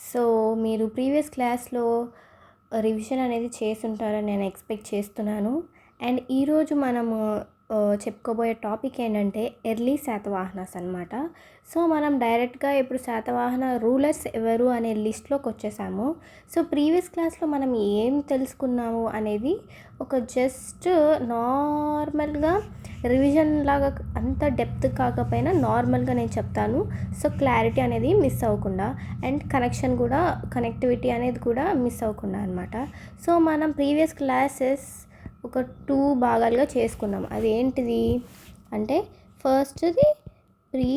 So మీరు previous క్లాస్లో revision అనేది చేసుంటారని నేను ఎక్స్పెక్ట్ చేస్తున్నాను. అండ్ ఈరోజు మనము చెప్పుకోబోయే టాపిక్ ఏంటంటే ఎర్లీ శాతవాహనాస్ అనమాట. సో మనం డైరెక్ట్గా ఇప్పుడు శాతవాహన రూలర్స్ ఎవరు అనే లిస్ట్లోకి వచ్చేసాము. సో ప్రీవియస్ క్లాస్లో మనం ఏం తెలుసుకున్నాము అనేది ఒక జస్ట్ నార్మల్గా రివిజన్ లాగా అంత డెప్త్ కాకపోయినా నార్మల్గా నేను చెప్తాను. సో క్లారిటీ అనేది మిస్ అవ్వకుండా అండ్ కనెక్టివిటీ అనేది కూడా మిస్ అవ్వకుండా అనమాట. సో మనం ప్రీవియస్ క్లాసెస్ ఒక 2 భాగాలుగా చేసుకున్నాం. అదేంటిది అంటే ఫస్ట్ది pre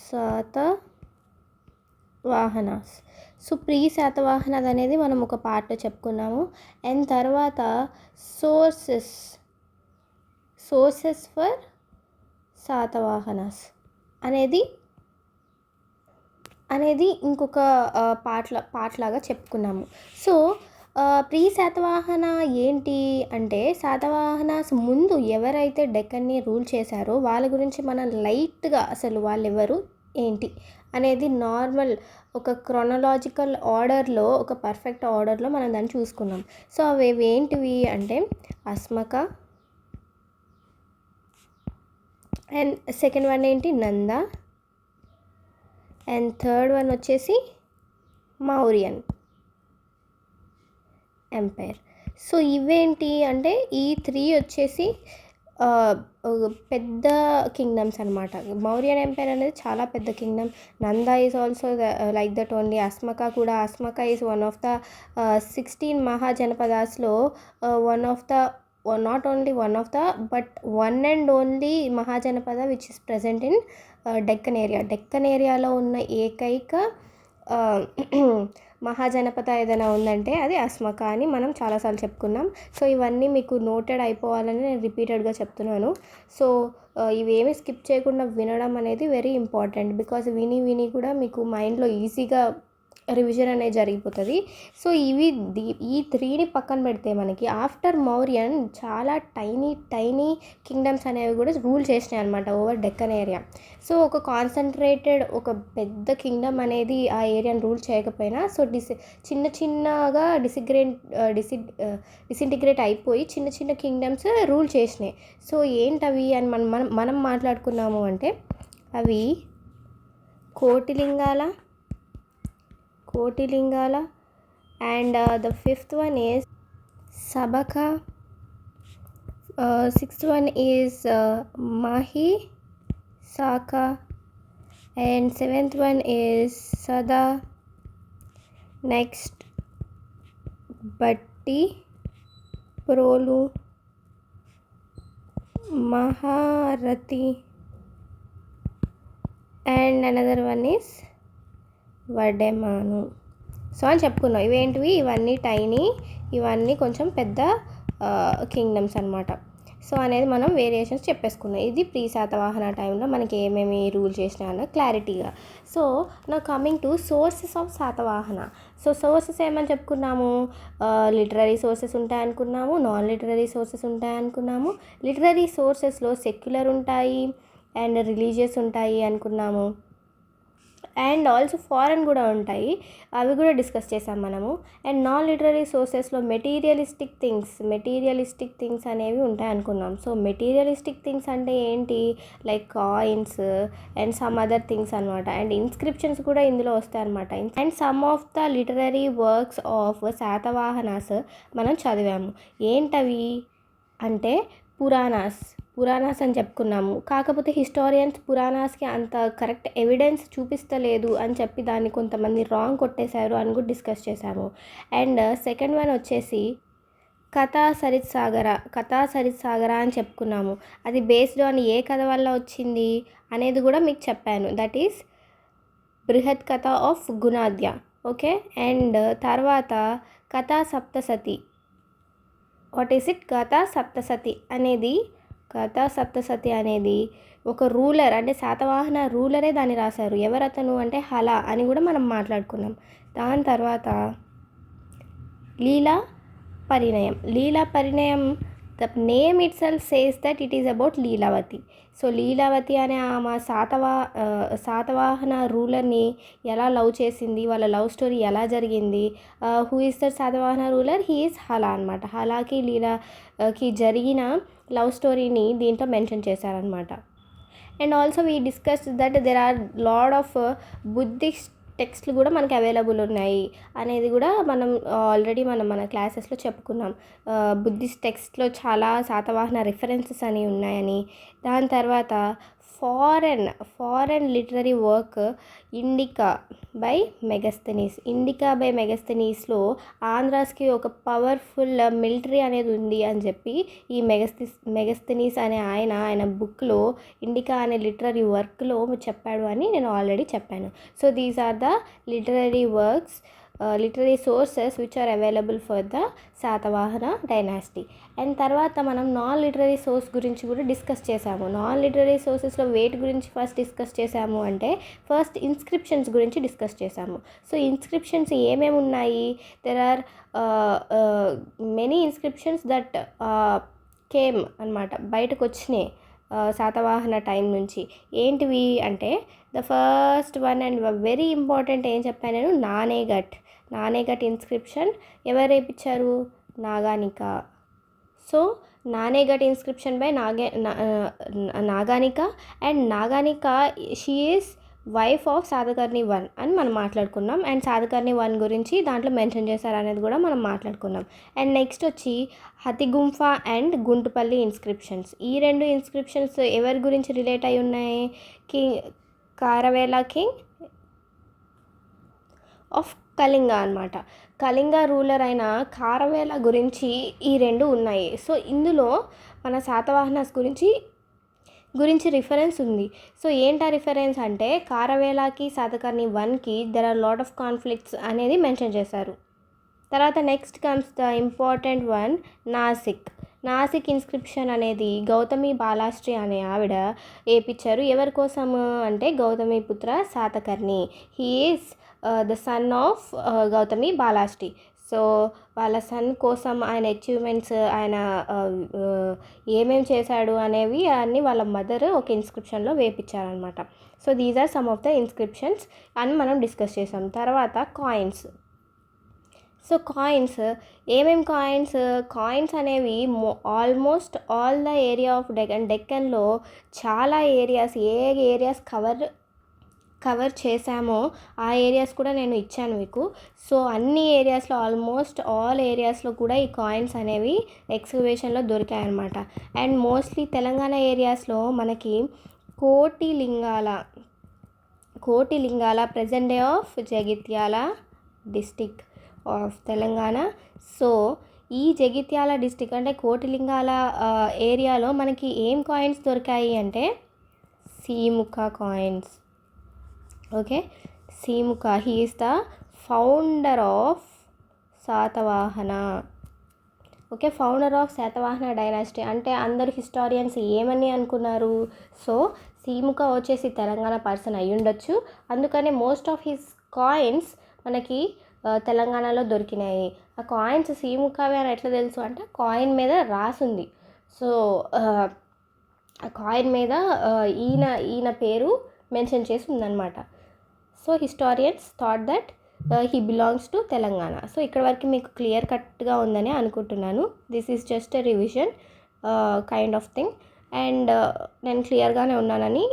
Satavahanas. So pre Satavahanas అనేది మనం ఒక పార్ట్లో చెప్పుకున్నాము. అండ్ తర్వాత సోర్సెస్ ఫర్ శాతవాహనాస్ అనేది ఇంకొక పార్ట్ లాగా చెప్పుకున్నాము. సో ప్రీ శాతవాహన ఏంటి అంటే శాతవాహనాస్ ముందు ఎవరైతే డెక్కన్ని రూల్ చేశారో వాళ్ళ గురించి మనం లైట్గా అసలు వాళ్ళు ఎవరు ఏంటి అనేది నార్మల్ ఒక క్రొనలాజికల్ ఆర్డర్లో ఒక పర్ఫెక్ట్ ఆర్డర్లో మనం దాన్ని చూసుకున్నాం. సో అవి ఏంటివి అంటే అస్మక అండ్ సెకండ్ వన్ ఏంటి నంద అండ్ థర్డ్ వన్ వచ్చేసి మౌర్యన్ ఎంపైర్. సో ఇవేంటి అంటే ఈ 3 వచ్చేసి పెద్ద కింగ్డమ్స్ అనమాట. మౌర్యన్ ఎంపైర్ అనేది చాలా పెద్ద kingdom. Nanda is also like that only. Asmaka is one of the 16 మహాజనపదాస్లో not only one of the but one and only mahajanapada which is present in Deccan ఏరియాలో ఉన్న ఏకైక మహాజనపద ఏదైనా ఉందంటే అది అస్మక అని మనం చాలాసార్లు చెప్పుకున్నాం. సో ఇవన్నీ మీకు నోటెడ్ అయిపోవాలని నేను రిపీటెడ్గా చెప్తున్నాను. సో ఇవేమీ స్కిప్ చేయకుండా వినడం అనేది వెరీ ఇంపార్టెంట్. బికాజ్ విని కూడా మీకు మైండ్లో ఈజీగా రివిజన్ అనేది జరిగిపోతుంది. సో ఈ 3ని పక్కన పెడితే మనకి ఆఫ్టర్ మౌర్యన్ చాలా టైనీ కింగ్డమ్స్ అనేవి కూడా రూల్ చేసినాయి అనమాట ఓవర్ డెక్కన్ ఏరియా. సో ఒక కాన్సన్ట్రేటెడ్ ఒక పెద్ద కింగ్డమ్ అనేది ఆ ఏరియాని రూల్ చేయకపోయినా సో చిన్నగా డిసింటిగ్రేట్ అయిపోయి చిన్న కింగ్డమ్స్ రూల్ చేసినాయి. సో ఏంటవి అని మనం మాట్లాడుకున్నాము అంటే అవి Kotilingala and the 5th one is Sabaka, 6th one is Mahisa and 7th one is Sada, next Batti, Prolu, Maharati and another one is వడెమాను. సో అని చెప్పుకున్నాం. ఇవేంటివి ఇవన్నీ టైనీ, ఇవన్నీ కొంచెం పెద్ద కింగ్డమ్స్ అనమాట. సో అనేది మనం వేరియేషన్స్ చెప్పేసుకున్నాం. ఇది ప్రీ శాతవాహన టైంలో మనకి ఏమేమి రూల్ చేసినా అన్న క్లారిటీగా. సో నా coming to sources of Satavahana. So sources ఏమని చెప్పుకున్నాము, లిటరరీ సోర్సెస్ ఉంటాయనుకున్నాము, నాన్ లిటరరీ సోర్సెస్ ఉంటాయనుకున్నాము. లిటరరీ సోర్సెస్లో సెక్యులర్ ఉంటాయి అండ్ రిలీజియస్ ఉంటాయి అనుకున్నాము. అండ్ ఆల్సో ఫారెన్ కూడా ఉంటాయి, అవి కూడా డిస్కస్ చేసాం మనము. అండ్ నాన్ లిటరరీ సోర్సెస్లో మెటీరియలిస్టిక్ థింగ్స్ అనేవి ఉంటాయి అనుకున్నాం. సో మెటీరియలిస్టిక్ థింగ్స్ అంటే ఏంటి, like coins and some other things అనమాట. అండ్ ఇన్స్క్రిప్షన్స్ కూడా ఇందులో వస్తాయి అనమాట. And some of the literary works of Satavahanas మనం చదివాము. ఏంటవి అంటే పురాణాస్ అని చెప్పుకున్నాము. కాకపోతే హిస్టారియన్స్ పురాణాస్కి అంత కరెక్ట్ ఎవిడెన్స్ చూపిస్తలేదు అని చెప్పి దాన్ని కొంతమంది రాంగ్ కొట్టేశారు అని కూడా డిస్కస్ చేశాము. అండ్ సెకండ్ వన్ వచ్చేసి కథా సరిత్ సాగర అని చెప్పుకున్నాము. అది బేస్డ్ ఆన్ ఏ కథ వల్ల వచ్చింది అనేది కూడా మీకు చెప్పాను. దట్ ఈస్ బృహత్ కథ ఆఫ్ గుణాద్య. ఓకే. అండ్ తర్వాత కథా సప్తసతి. What is it? కథా సప్తసతి అనేది ఒక రూలర్ అంటే శాతవాహన రూలరే దాన్ని రాశారు. ఎవరతను అంటే హల అని కూడా మనం మాట్లాడుకున్నాం. దాని తర్వాత Leela Parinayam the name itself says that it is about Leelavati. So Leelavati అనే ఆమె శాతవాహన రూలర్ని ఎలా లవ్ చేసింది, వాళ్ళ లవ్ స్టోరీ ఎలా జరిగింది, who is that Satavahana ruler, he is Hala అనమాట. హలాకి లీలాకి జరిగిన లవ్ స్టోరీని దీంట్లో మెన్షన్ చేశారనమాట. And also we discuss that there are lot of Buddhist టెక్స్ట్లు కూడా మనకి అవైలబుల్ ఉన్నాయి అనేది కూడా మనం ఆల్రెడీ మన క్లాసెస్లో చెప్పుకున్నాం. బుద్ధిస్ట్ టెక్స్ట్లో చాలా శాతవాహన రిఫరెన్సెస్ అని ఉన్నాయని. దాని తర్వాత foreign literary work Indica by మెగస్థనీస్లో ఆంధ్రాస్కి ఒక పవర్ఫుల్ మిలిటరీ అనేది ఉంది అని చెప్పి ఈ మెగస్థనీస్ అనే ఆయన బుక్లో ఇండికా అనే లిటరరీ వర్క్లో చెప్పాడు అని నేను ఆల్రెడీ చెప్పాను. So these are the literary works, literary sources which are available for the Satavahana dynasty. And తర్వాత మనం నాన్ లిటరరీ సోర్స్ గురించి కూడా డిస్కస్ చేసాము. నాన్ లిటరరీ సోర్సెస్లో వేటి గురించి ఫస్ట్ డిస్కస్ చేసాము అంటే ఫస్ట్ ఇన్స్క్రిప్షన్స్ గురించి డిస్కస్ చేసాము. సో ఇన్స్క్రిప్షన్స్ ఏమేమి ఉన్నాయి, there are many inscriptions that came అనమాట, బయటకు వచ్చినాయి శాతవాహన టైం నుంచి. ఏంటివి అంటే the first one and very important ఏం చెప్పాను నేను, నానేఘట్ ఇన్స్క్రిప్షన్ ఎవరు వేయించారు, Naganika. So Naneghat inscription by Naganika. And Naganika she is wife of Satakarni 1 అని మనం మాట్లాడుకున్నాం. అండ్ శాతకర్ణి 1 గురించి దాంట్లో మెన్షన్ చేశారు అనేది కూడా మనం మాట్లాడుకున్నాం. అండ్ నెక్స్ట్ వచ్చి హతిగుంఫ అండ్ గుంటుపల్లి ఇన్స్క్రిప్షన్స్. ఈ రెండు ఇన్స్క్రిప్షన్స్ ఎవరి గురించి రిలేట్ అయి ఉన్నాయి, కారవేల కింగ్ ఆఫ్ కళింగ అనమాట. కళింగ రూలర్ అయిన కారవేల గురించి ఈ రెండు ఉన్నాయి. సో ఇందులో మన శాతవాహనాస్ గురించి రిఫరెన్స్ ఉంది. సో ఏంటా రిఫరెన్స్ అంటే కారవేలకి శాతకర్ణి 1కి there are lot of conflicts అనేది మెన్షన్ చేశారు. తర్వాత next comes the important one, Nasik inscription అనేది గౌతమి బాలాశ్రీ అనే ఆవిడ వేయించారు. ఎవరి కోసము అంటే గౌతమి పుత్ర Satakarni, he is the son of Gautami Balashri. So వాళ్ళ సన్ కోసం ఆయన అచీవ్మెంట్స్, ఆయన ఏమేం చేశాడు అనేవి అన్నీ వాళ్ళ మదర్ ఒక ఇన్స్క్రిప్షన్లో వేయించారనమాట. So these are some of the inscriptions అని మనం డిస్కస్ చేసాం. తర్వాత కాయిన్స్. సో ఏమేం కాయిన్స్ అనేవి almost all the area of డెక్కన్లో చాలా ఏరియాస్, ఏ ఏరియాస్ కవర్ చేశామో ఆ ఏరియాస్ కూడా నేను ఇచ్చాను మీకు. సో అన్ని ఏరియాస్లో, ఆల్మోస్ట్ ఆల్ ఏరియాస్లో కూడా ఈ కాయిన్స్ అనేవి ఎక్స్కవేషన్లో దొరికాయన్నమాట. అండ్ మోస్ట్లీ తెలంగాణ ఏరియాస్లో మనకి Kotilingala present day of Jagtial district of Telangana. So ఈ జగిత్యాల డిస్టిక్ అంటే కోటిలింగాల ఏరియాలో మనకి ఏం కాయిన్స్ దొరికాయి అంటే Simukha coins. Okay, Simukha, he is the founder of Satavahana. Okay, founder of Satavahana dynasty అంటే అందరు హిస్టారియన్స్ ఏమని అనుకున్నారు, సో సీముఖ వచ్చేసి తెలంగాణ పర్సన్ అయి ఉండొచ్చు, అందుకనే మోస్ట్ ఆఫ్ హిస్ కాయిన్స్ మనకి తెలంగాణలో దొరికినాయి. ఆ కాయిన్స్ సీముఖవే అని ఎట్లా తెలుసు అంటే కాయిన్ మీద రాసుంది. సో ఆ కాయిన్ మీద ఈయన పేరు మెన్షన్ చేసి ఉందన్నమాట. So historians thought that he belongs to Telangana. So ఇక్కడ వరకు మీకు క్లియర్ కట్గా ఉందని అనుకుంటున్నాను. This is just a revision kind of thing. And నేను క్లియర్గానే ఉన్నానని,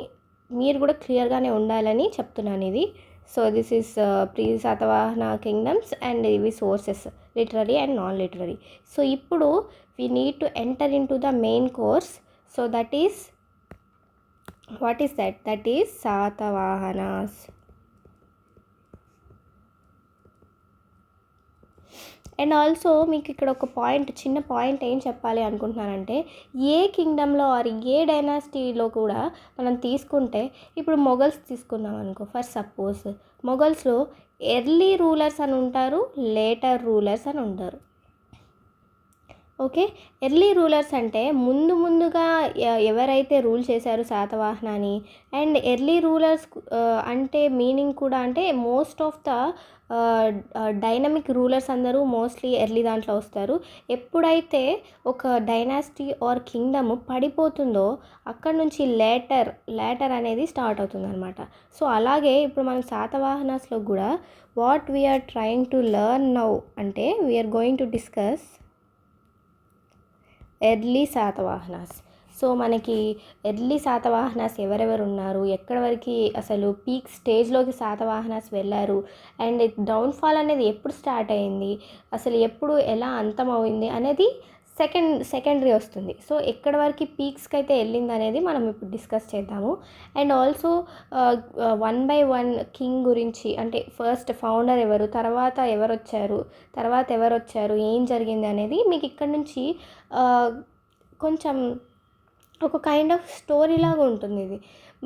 మీరు కూడా క్లియర్గానే ఉండాలని చెప్తున్నాను ఇది. So this is pre Satavahana kingdoms and ఇవి sources, literary and non literary. So ఇప్పుడు we need to enter into the main course. So that is, what is that? That is Satavahanas. And also మీకు ఇక్కడ ఒక చిన్న point ఏం చెప్పాలి అనుకుంటున్నానంటే, ఏ కింగ్డమ్లో are ఏ డైనాసిటీలో కూడా మనం తీసుకుంటే, ఇప్పుడు మొఘల్స్ తీసుకున్నాం అనుకో, ఫర్ సపోజ్ మొఘల్స్లో ఎర్లీ రూలర్స్ అని ఉంటారు, లేటర్ రూలర్స్ అని ఉంటారు. ఓకే. ఎర్లీ రూలర్స్ అంటే ముందుగా ఎవరైతే రూల్ చేశారో శాతవాహనాని, అండ్ ఎర్లీ రూలర్స్ అంటే మీనింగ్ కూడా అంటే most of the dynamic rulers అందరూ మోస్ట్లీ ఎర్లీ దాంట్లో వస్తారు. ఎప్పుడైతే ఒక డైనాసిటీ ఆర్ కింగ్డమ్ పడిపోతుందో అక్కడి నుంచి లేటర్ అనేది స్టార్ట్ అవుతుందనమాట. సో అలాగే ఇప్పుడు మనం శాతవాహనాస్లో కూడా what we are trying to learn now అంటే we are going to discuss early Satavahanas. So మనకి ఎర్లీ శాతవాహనాస్ ఎవరెవరు ఉన్నారు, ఎక్కడి వరకు అసలు పీక్ స్టేజ్లోకి శాతవాహనాస్ వెళ్ళారు, అండ్ డౌన్ఫాల్ అనేది ఎప్పుడు స్టార్ట్ అయింది, అసలు ఎప్పుడు ఎలా అంతమవుంది అనేది సెకండరీ వస్తుంది. సో ఎక్కడి వరకు పీక్స్కి అయితే వెళ్ళింది అనేది మనం ఇప్పుడు డిస్కస్ చేద్దాము. అండ్ ఆల్సో 1 by 1 కింగ్ గురించి అంటే ఫస్ట్ ఫౌండర్ ఎవరు, తర్వాత ఎవరు వచ్చారు, ఏం జరిగింది అనేది మీకు ఇక్కడ నుంచి కొంచెం ఒక కైండ్ ఆఫ్ స్టోరీ లాగా ఉంటుంది ఇది.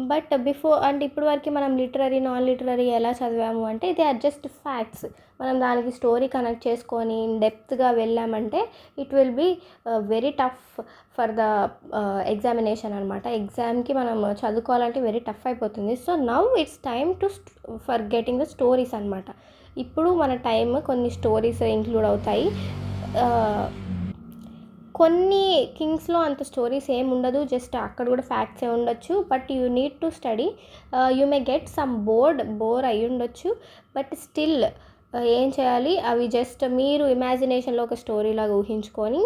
బట్ బిఫోర్ అంటే ఇప్పుడు వరకు మనం లిటరరీ నాన్ లిటరరీ ఎలా చదివాము అంటే ఇది జస్ట్ ఫ్యాక్ట్స్. మనం దానికి స్టోరీ కనెక్ట్ చేసుకొని డెప్త్గా వెళ్ళామంటే it will be very tough for the examination అనమాట. ఎగ్జామ్కి మనం చదువుకోవాలంటే వెరీ టఫ్ అయిపోతుంది. So now it's time to for getting the stories అనమాట. ఇప్పుడు మన టైం కొన్ని స్టోరీస్ ఇంక్లూడ్ అవుతాయి. కొన్ని కింగ్స్లో అంత స్టోరీస్ ఏమి ఉండదు, జస్ట్ అక్కడ కూడా ఫ్యాక్ట్సే ఉండొచ్చు. But you need to study. You may get some bore అయ్యి ఉండొచ్చు. బట్ స్టిల్ ఏం చేయాలి, అవి జస్ట్ మీరు ఇమాజినేషన్లో ఒక స్టోరీ లాగా ఊహించుకొని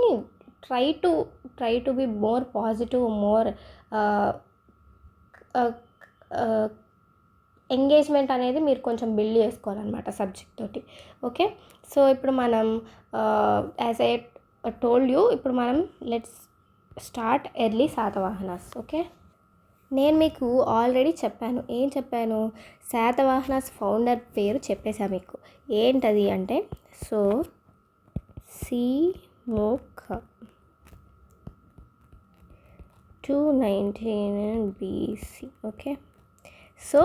try to be more positive, more engagement అనేది మీరు కొంచెం బిల్డ్ చేసుకోవాలన్నమాట సబ్జెక్ట్ తోటి. ఓకే. సో ఇప్పుడు మనం యాజ్ ఐ టోల్డ్ యూ, ఇప్పుడు మనం let's start early Satavahanas. Okay. నేను మీకు ఆల్రెడీ చెప్పాను. ఏం చెప్పాను? శాతవాహనాస్ ఫౌండర్ పేరు చెప్పేసా మీకు. ఏంటది అంటే so Simukha 219 BC. Okay. So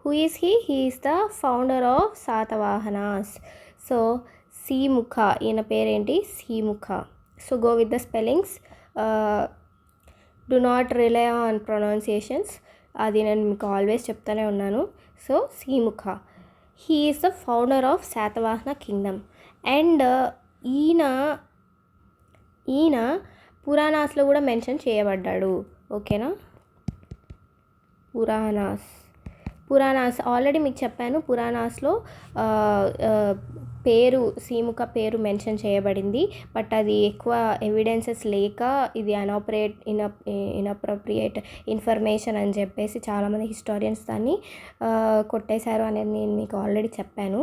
who is he? He is the founder of Satavahanas. So Simukha, ఈయన పేరేంటి? Simukha. So go with the spellings. Do not rely on pronunciations. అది నేను మీకు ఆల్వేస్ చెప్తానే ఉన్నాను. So Simukha, he is the founder of Satavahana kingdom. And ఈయన పురాణాస్లో కూడా మెన్షన్ చేయబడ్డాడు. ఓకేనా? పురాణాస్ ఆల్రెడీ మీకు చెప్పాను. పురాణాస్లో సిముఖ పేరు మెన్షన్ చేయబడింది. బట్ అది ఎక్కువ ఎవిడెన్సెస్ లేక ఇది ఇన్అప్రోప్రియేట్ ఇన్ఫర్మేషన్ అని చెప్పేసి చాలామంది హిస్టారియన్స్ దాన్ని కొట్టేశారు అనేది నేను మీకు ఆల్రెడీ చెప్పాను.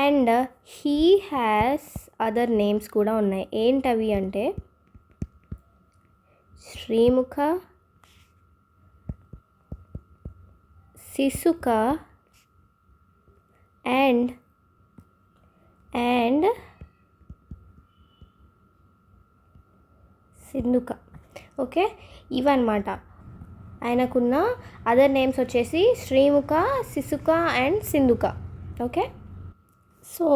And he has other names కూడా ఉన్నాయి. ఏంటవి అంటే శ్రీముఖ, సిసుక అండ్ సింధుక. ఓకే. ఇవన్నమాట ఆయనకున్న అదర్ నేమ్స్ వచ్చేసి శ్రీముఖ, సిసుక అండ్ సింధుక. ఓకే. సో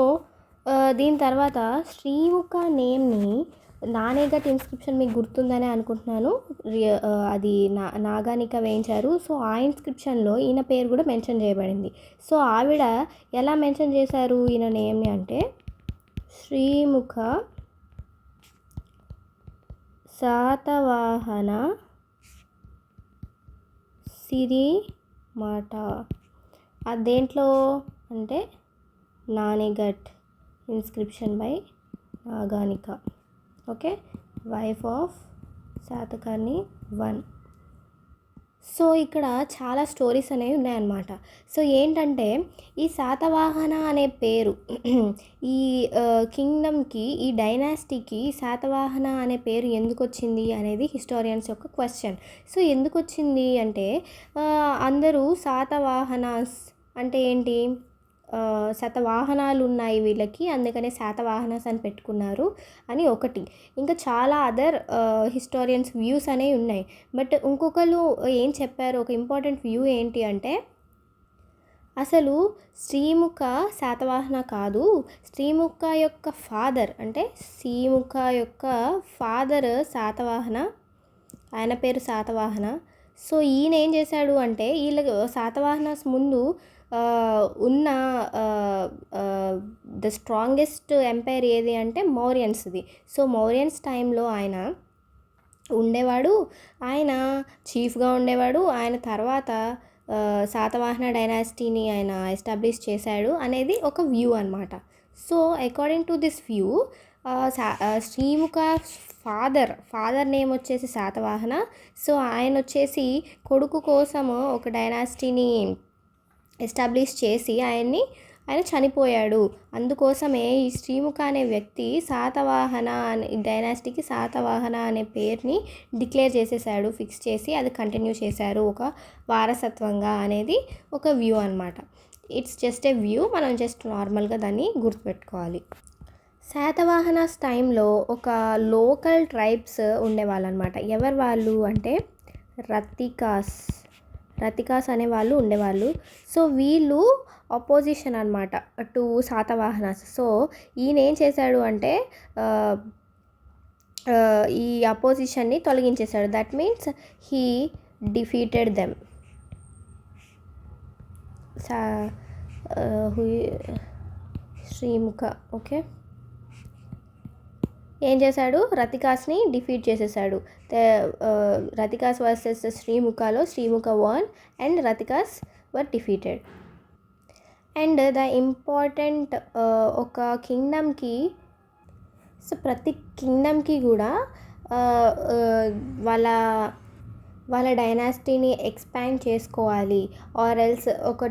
దీని తర్వాత శ్రీముఖ నేమ్ని నానేఘట్ ఇన్స్క్రిప్షన్ మీకు గుర్తుందనే అనుకుంటున్నాను. అది నాగానిక వేయించారు. సో ఆ ఇన్స్క్రిప్షన్లో ఈయన పేరు కూడా మెన్షన్ చేయబడింది. సో ఆవిడ ఎలా మెన్షన్ చేశారు ఈయన నేమ్ని అంటే శ్రీముఖ శాతవాహన సిరిమాట. అదేంట్లో అంటే Naneghat inscription by Naganika. Okay. Wife of Satakarni 1. So ఇక్కడ చాలా స్టోరీస్ అనేవి ఉన్నాయన్నమాట. సో ఏంటంటే ఈ శాతవాహన అనే పేరు ఈ కింగ్డమ్కి, ఈ డైనాసిటీకి శాతవాహన అనే పేరు ఎందుకు వచ్చింది అనేది హిస్టారియన్స్ యొక్క క్వశ్చన్. సో ఎందుకు వచ్చింది అంటే అందరూ శాతవాహనాస్ అంటే ఏంటి, శతవాహనాలు ఉన్నాయి వీళ్ళకి, అందుకనే శాతవాహనాస్ అని పెట్టుకున్నారు అని ఒకటి. ఇంకా చాలా అదర్ హిస్టారియన్స్ వ్యూస్ అనేవి ఉన్నాయి. బట్ ఇంకొకరు ఏం చెప్పారు, ఒక ఇంపార్టెంట్ వ్యూ ఏంటి అంటే అసలు శ్రీముఖ శాతవాహన కాదు, శ్రీముఖ యొక్క ఫాదర్ అంటే శ్రీముఖ యొక్క ఫాదర్ శాతవాహన, ఆయన పేరు శాతవాహన. సో ఈయన ఏం చేశాడు అంటే వీళ్ళకి శాతవాహనాస్ ముందు ఉన్న ద స్ట్రాంగెస్ట్ ఎంపైర్ ఏది అంటే మౌర్యన్స్ది. సో మౌర్యన్స్ టైంలో ఆయన ఉండేవాడు, ఆయన చీఫ్గా ఉండేవాడు. ఆయన తర్వాత శాతవాహన డైనాసిటీని ఆయన ఎస్టాబ్లిష్ చేశాడు అనేది ఒక వ్యూ అనమాట. So according to this view Srimukha father name వచ్చేసి శాతవాహన. సో ఆయన వచ్చేసి కొడుకు కోసము ఒక డైనాసిటీని ఎస్టాబ్లిష్ చేసి ఆయన చనిపోయాడు. అందుకోసమే ఈ శ్రీముఖ అనే వ్యక్తి శాతవాహన అనే డైనాసిటీకి శాతవాహన అనే పేరుని డిక్లేర్ చేసేసాడు, ఫిక్స్ చేసి అది కంటిన్యూ చేశారు ఒక వారసత్వంగా అనేది ఒక వ్యూ అనమాట. ఇట్స్ జస్ట్ ఏ వ్యూ, మనం జస్ట్ నార్మల్గా దాన్ని గుర్తుపెట్టుకోవాలి. శాతవాహనాస్ టైంలో ఒక లోకల్ ట్రైబ్స్ ఉండేవాళ్ళు అనమాట. ఎవరు వాళ్ళు అంటే రతికాస్ అనే వాళ్ళు ఉండేవాళ్ళు. సో వీళ్ళు అపోజిషన్ అనమాట టు శాతవాహనాస్. సో ఈయన ఏం చేశాడు అంటే ఈ అపోజిషన్ని తొలగించేశాడు. That means he defeated them. Srimukha okay ఏం చేశాడు, రతికాస్ని డిఫీట్ చేసేసాడు. రతికాస్ వర్సెస్ శ్రీముఖలో Srimukha won and Rathikas were defeated. And the important ఒక కింగ్డమ్కి, సో ప్రతి కింగ్డమ్కి కూడా వాళ్ళ డైనాసిటీని ఎక్స్పాండ్ చేసుకోవాలి, ఆర్ ఎల్స్ ఒక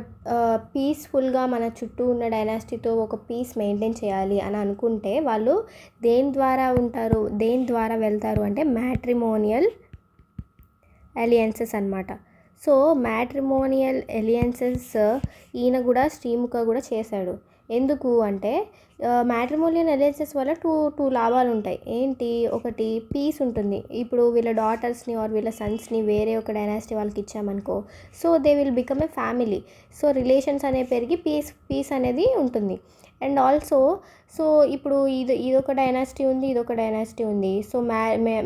పీస్ఫుల్గా మన చుట్టూ ఉన్న డైనాసిటీతో ఒక పీస్ మెయింటైన్ చేయాలి అని అనుకుంటే వాళ్ళు దేని ద్వారా వెళ్తారు అంటే మ్యాట్రిమోనియల్ అలియన్సెస్ అనమాట. సో మ్యాట్రిమోనియల్ అలియన్సెస్ ఈయన కూడా శ్రీముఖ కూడా చేశాడు. ఎందుకు అంటే మ్యాట్రిమోనియల్ అలయన్సెస్ వల్ల టూ లాభాలు ఉంటాయి. ఏంటి, ఒకటి పీస్ ఉంటుంది. ఇప్పుడు వీళ్ళ డాటర్స్ని ఆర్ వీళ్ళ సన్స్ని వేరే ఒక డైనాసిటీ వాళ్ళకి ఇచ్చామనుకో, so they will become a family. So relations అనేవి పెరిగి పీస్ అనేది ఉంటుంది. అండ్ ఆల్సో సో ఇప్పుడు ఇదొక డైనాసిటీ ఉంది, ఇదొక డైనాసిటీ ఉంది. సో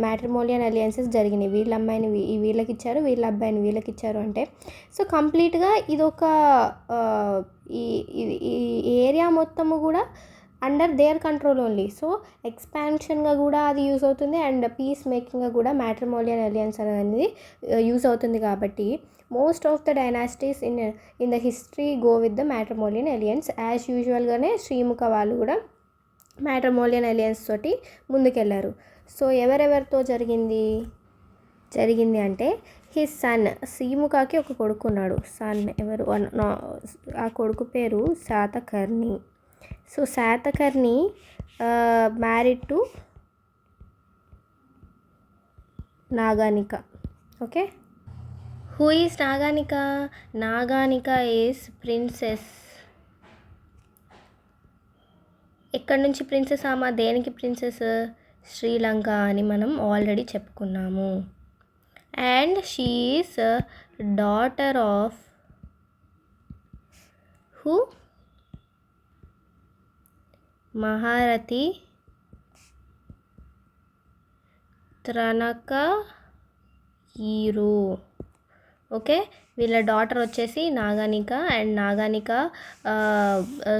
మ్యాట్రిమోనియల్ అలియన్సెస్ జరిగినాయి. వీళ్ళ అమ్మాయిని వీళ్ళకి ఇచ్చారు, వీళ్ళ అబ్బాయిని వీళ్ళకి ఇచ్చారు అంటే సో కంప్లీట్గా ఇదొక ఈ ఏరియా మొత్తము కూడా under their control only. So ఎక్స్పాన్షన్గా కూడా అది యూజ్ అవుతుంది అండ్ పీస్ మేకింగ్గా కూడా మ్యాట్రిమోనియల్ అలియన్స్ అనేది యూజ్ అవుతుంది. కాబట్టి most of the dynasties in the history go with the matrimonial alliance. As యూజువల్గానే శ్రీముఖ వాళ్ళు కూడా మ్యాట్రిమోనియల్ అలియన్స్ తోటి ముందుకెళ్ళారు. సో ఎవరెవరితో జరిగింది అంటే హిస్ సన్, శ్రీముఖకి ఒక కొడుకు ఉన్నాడు. సన్ ఎవరు, ఆ కొడుకు పేరు Satakarni. So Satakarni married to Naganika. Okay, who is Naganika? Naganika is princess. ఎక్కడి నుంచి ప్రిన్సెస్? ఆమె దేనికి ప్రిన్సెస్? శ్రీలంక అని మనం ఆల్రెడీ చెప్పుకున్నాము. And she is daughter of who? Maharathi Tranaka హీరో. ఓకే, వీళ్ళ డాటర్ వచ్చేసి నాగానిక. అండ్ నాగానిక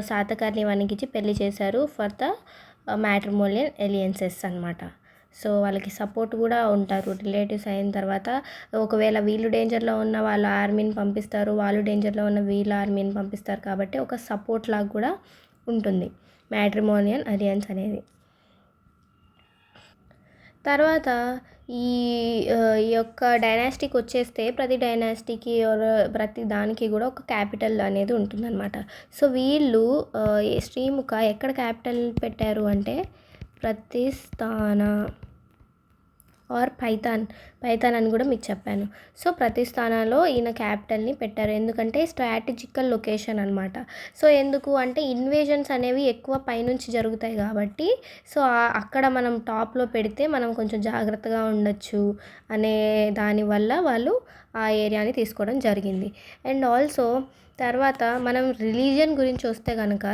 శాతకర్ణి వానికి ఇచ్చి పెళ్లి చేశారు ఫర్ ద మ్యాట్రిమోనియల్ అలియన్సెస్ అనమాట. సో వాళ్ళకి సపోర్ట్ కూడా ఉంటారు రిలేటివ్స్ అయిన తర్వాత. ఒకవేళ వీళ్ళు డేంజర్లో ఉన్న వాళ్ళ ఆర్మీని పంపిస్తారు, వాళ్ళు డేంజర్లో ఉన్న వీళ్ళ ఆర్మీని పంపిస్తారు. కాబట్టి ఒక సపోర్ట్ లాగా కూడా ఉంటుంది మ్యాట్రిమోనియల్ అలియన్స్ అనేది. తర్వాత ఈ యొక్క డైనాసిటీకి వచ్చేస్తే ప్రతి డైనాసిటీకి ప్రతి దానికి కూడా ఒక క్యాపిటల్ అనేది ఉంటుందన్నమాట. సో వీళ్ళు శ్రీముఖ ఎక్కడ క్యాపిటల్ పెట్టారు అంటే ప్రతిస్థాన ఆర్ పైథాన్ అని కూడా మీకు చెప్పాను. సో ప్రతిస్థానాలో ఈయన క్యాపిటల్ని పెట్టారు, ఎందుకంటే స్ట్రాటజికల్ లొకేషన్ అనమాట. సో ఎందుకు అంటే ఇన్వేజన్స్ అనేవి ఎక్కువ పైనుంచి జరుగుతాయి కాబట్టి, సో అక్కడ మనం టాప్లో పెడితే మనం కొంచెం జాగ్రత్తగా ఉండొచ్చు అనే దానివల్ల వాళ్ళు ఆ ఏరియాని తీసుకోవడం జరిగింది. అండ్ ఆల్సో తర్వాత మనం రిలీజియన్ గురించి వస్తే కనుక,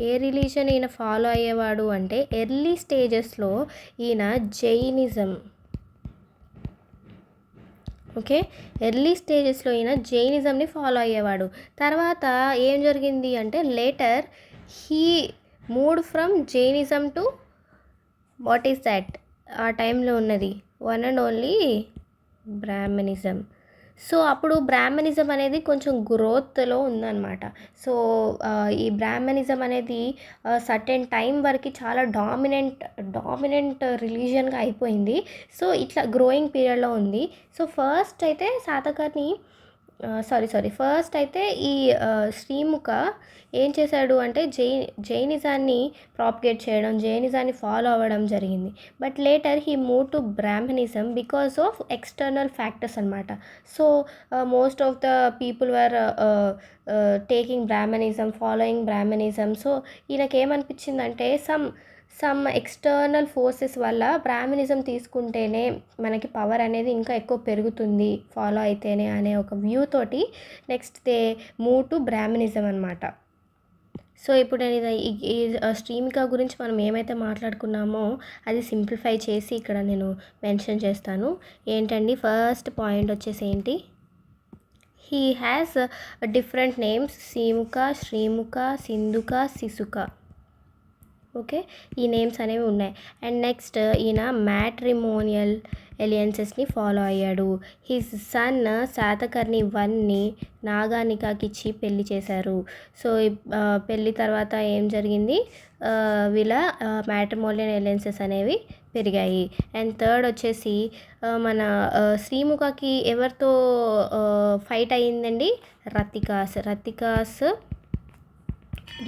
ఏ రిలీజియన్ ఈయన ఫాలో అయ్యేవాడు అంటే ఎర్లీ స్టేజెస్లో ఈయన జైనిజం. ఓకే, ఎర్లీ స్టేజెస్లో ఈయన జైనిజంని ఫాలో అయ్యేవాడు. తర్వాత ఏం జరిగింది అంటే later he moved from Jainism to what is that ఆ టైంలో ఉన్నది one and only Brahminism. So అప్పుడు బ్రాహ్మణిజం అనేది కొంచెం గ్రోత్లో ఉందన్నమాట. సో ఈ బ్రాహ్మణిజం అనేది సర్టెన్ టైం వరకు చాలా డామినెంట్ రిలీజియన్గా అయిపోయింది. సో ఇట్లా గ్రోయింగ్ పీరియడ్లో ఉంది. సో ఫస్ట్ అయితే ఫస్ట్ అయితే ఈ శ్రీముఖ ఏం చేశాడు అంటే జైనిజాన్ని ప్రాపగేట్ చేయడం, జైనిజాన్ని ఫాలో అవ్వడం జరిగింది. But later he move to Brahmanism because of external factors అనమాట. So most of the people were taking Brahmanism, following Brahmanism. So ఈయనకేమనిపించిందంటే సమ్ ఎక్స్టర్నల్ ఫోర్సెస్ వల్ల బ్రాహ్మణిజం తీసుకుంటేనే మనకి పవర్ అనేది ఇంకా ఎక్కువ పెరుగుతుంది ఫాలో అయితేనే అనే ఒక వ్యూ తోటి next they move to Brahminism అనమాట. సో ఇప్పుడు నేను ఈ శ్రీమిక గురించి మనం ఏమైతే మాట్లాడుకున్నామో అది సింప్లిఫై చేసి ఇక్కడ నేను మెన్షన్ చేస్తాను. ఏంటండి, ఫస్ట్ పాయింట్ వచ్చేసి ఏంటి, he has different names, Simuka, Srimukha, Sindhuka, Sishuka. Okay, ఈ నేమ్స్ అనేవి ఉన్నాయి. అండ్ నెక్స్ట్ ఈయన మ్యాట్రిమోనియల్ ఎలియన్సెస్ని ఫాలో అయ్యాడు. హిస్ సన్ శాతకర్ణి 1ని నాగానికాకి ఇచ్చి పెళ్లి చేశారు. సో పెళ్ళి తర్వాత ఏం జరిగింది, వీళ్ళ మ్యాట్రిమోనియల్ ఎలియన్సెస్ అనేవి పెరిగాయి. అండ్ థర్డ్ వచ్చేసి మన శ్రీముఖకి ఎవరితో ఫైట్ అయ్యిందండి,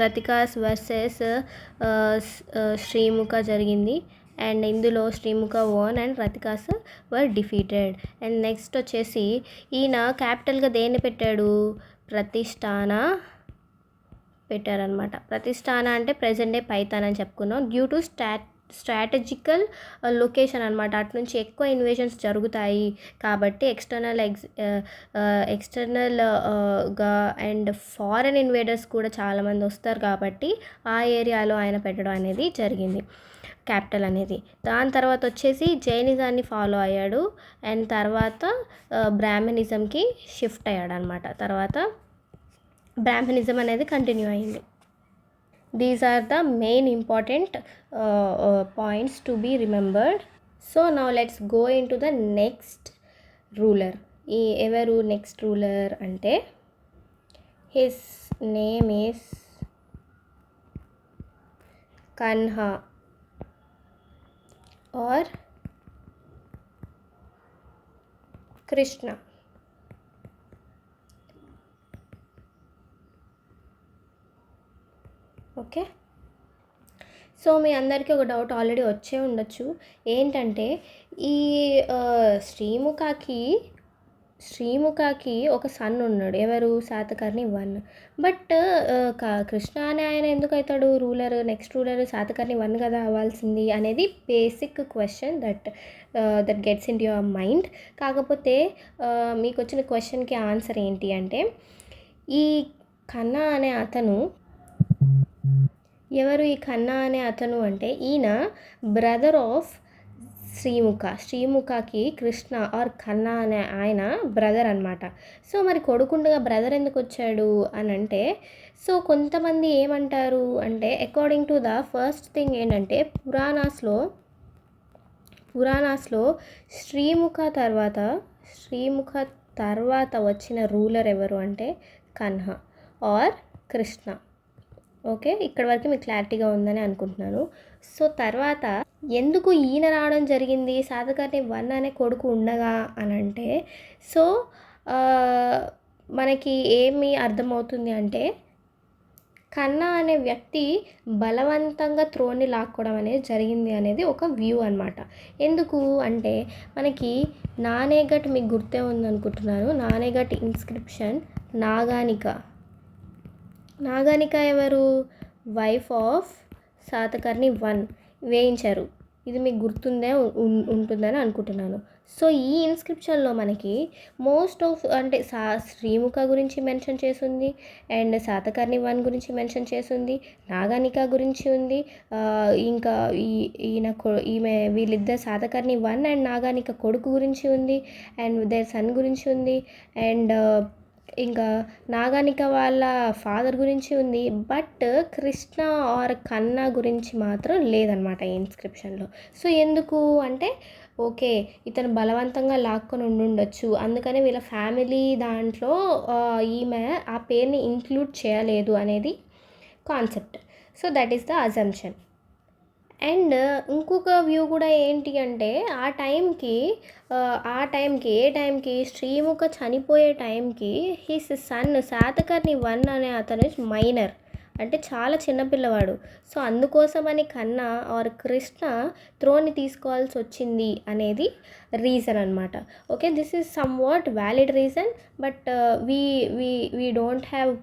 రతికాస్ వర్సెస్ శ్రీముఖ జరిగింది. అండ్ ఇందులో Srimukha won and Rathikas were defeated. And next వచ్చేసి ఈయన క్యాపిటల్గా దేన్ని పెట్టాడు, ప్రతిష్టాన పెట్టారనమాట. ప్రతిష్టాన అంటే ప్రెజెంట్ డే పైథాన్ అని చెప్పుకున్నాం. డ్యూ టు స్ట్రాటజికల్ లొకేషన్ అనమాట, అటు నుంచి ఎక్కువ ఇన్వేషన్స్ జరుగుతాయి కాబట్టి ఎక్స్టర్నల్గా అండ్ ఫారెన్ ఇన్వేడర్స్ కూడా చాలామంది వస్తారు కాబట్టి ఆ ఏరియాలో ఆయన పెట్టడం అనేది జరిగింది క్యాపిటల్ అనేది. దాని తర్వాత వచ్చేసి జైనిజాన్ని ఫాలో అయ్యాడు అండ్ తర్వాత బ్రాహ్మణిజంకి షిఫ్ట్ అయ్యాడు అనమాట. తర్వాత బ్రాహ్మణిజం అనేది కంటిన్యూ అయింది. These are the main important points to be remembered. So now let's go into the next ruler. Evaru next ruler ante his name is Kanha or Krishna. Okay, so మీ అందరికీ ఒక doubt already వచ్చే ఉండొచ్చు, ఏంటంటే ఈ శ్రీముఖకి ఒక sun ఉన్నాడు, ఎవరు, శాతకర్ణి 1. బట్ కృష్ణ అనే ఆయన ఎందుకు అవుతాడు రూలర్, నెక్స్ట్ రూలర్ శాతకర్ణి 1 కదా అవ్వాల్సింది అనేది basic question that gets in your mind. కాకపోతే మీకు వచ్చిన క్వశ్చన్కి ఆన్సర్ ఏంటి అంటే, ఈ ఖన్నా అనే అతను ఎవరు, ఈ ఖన్నా అనే అతను అంటే ఈయన బ్రదర్ ఆఫ్ శ్రీముఖకి కృష్ణ ఆర్ ఖన్నా అనే ఆయన బ్రదర్ అనమాట. సో మరి కొడుకుండగా బ్రదర్ ఎందుకు వచ్చాడు అని అంటే, సో కొంతమంది ఏమంటారు అంటే according to the first thing ఏంటంటే పురాణాస్లో శ్రీముఖ తర్వాత వచ్చిన రూలర్ ఎవరు అంటే కన్హ ఆర్ కృష్ణ. ఓకే, ఇక్కడ వరకు మీకు క్లారిటీగా ఉందని అనుకుంటున్నాను. సో తర్వాత ఎందుకు ఈయన రావడం జరిగింది శాతకర్ణి 1 అనే కొడుకు ఉండగా అని అంటే, సో మనకి ఏమి అర్థమవుతుంది అంటే కన్నా అనే వ్యక్తి బలవంతంగా త్రోన్ని లాక్కోవడం అనేది జరిగింది అనేది ఒక వ్యూ అనమాట. ఎందుకు అంటే మనకి నానేఘట్ మీకు గుర్తే ఉందనుకుంటున్నాను. నానేఘట్ ఇన్స్క్రిప్షన్ నాగానిక. నాగానిక ఎవరు? వైఫ్ ఆఫ్ శాతకర్ణి 1 వేయించారు. ఇది మీకు గుర్తుందే ఉంటుందని అనుకుంటున్నాను. సో ఈ ఇన్స్క్రిప్షన్లో మనకి మోస్ట్ ఆఫ్ అంటే శ్రీముఖ గురించి మెన్షన్ చేసింది, అండ్ శాతకర్ణి 1 గురించి మెన్షన్ చేసింది, నాగానిక గురించి ఉంది, ఇంకా ఈమె వీళ్ళిద్దరు శాతకర్ణి 1 అండ్ నాగానిక కొడుకు గురించి ఉంది, అండ్ దేర్ సన్ గురించి ఉంది, అండ్ ఇంకా నాగానిక వాళ్ళ ఫాదర్ గురించి ఉంది. బట్ కృష్ణ ఆర్ కన్నా గురించి మాత్రం లేదనమాట ఈ ఇన్స్క్రిప్షన్లో. సో ఎందుకు అంటే ఓకే ఇతను బలవంతంగా లాక్కొని ఉండుండొచ్చు, అందుకని వీళ్ళ ఫ్యామిలీ దాంట్లో ఈమె ఆ పేరుని ఇంక్లూడ్ చేయలేదు అనేది concept. So that is the assumption. And ఇంకొక వ్యూ కూడా ఏంటి అంటే ఆ టైంకి ఏ టైంకి శ్రీముఖ చనిపోయే టైంకి హిస్ సన్ శాతకర్ణి 1 అనే అతను మైనర్, అంటే చాలా చిన్నపిల్లవాడు. సో అందుకోసమని కన్నా ఆర్ కృష్ణ త్రోన్ని తీసుకోవాల్సి వచ్చింది అనేది రీజన్ అనమాట. Okay, this is some what valid reason, but we don't have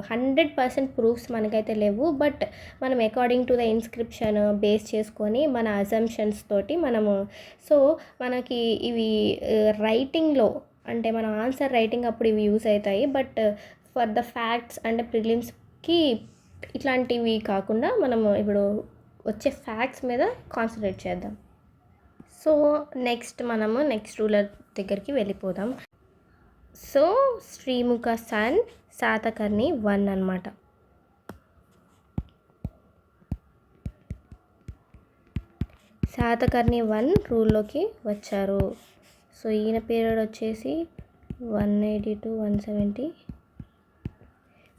100% proofs మనకైతే లేవు. బట్ మనం according to the inscription base చేసుకొని మన అజంప్షన్స్ తోటి మనము సో మనకి ఇవి రైటింగ్లో అంటే మన ఆన్సర్ రైటింగ్ అప్పుడు ఇవి యూస్ అవుతాయి. బట్ ఫర్ ద ఫ్యాక్ట్స్ అంటే ప్రిలిమ్స్కి ఇట్లాంటివి కాకుండా మనము ఇప్పుడు వచ్చే ఫ్యాక్ట్స్ మీద కాన్సన్ట్రేట్ చేద్దాం. సో మనము నెక్స్ట్ రూలర్ దగ్గరికి వెళ్ళిపోదాం. సో శ్రీముఖ సన్ శాతకర్ణి 1 అనమాట. శాతకర్ణి 1 రూల్లోకి వచ్చారు. సో ఈయన పీరియడ్ వచ్చేసి 180 to 170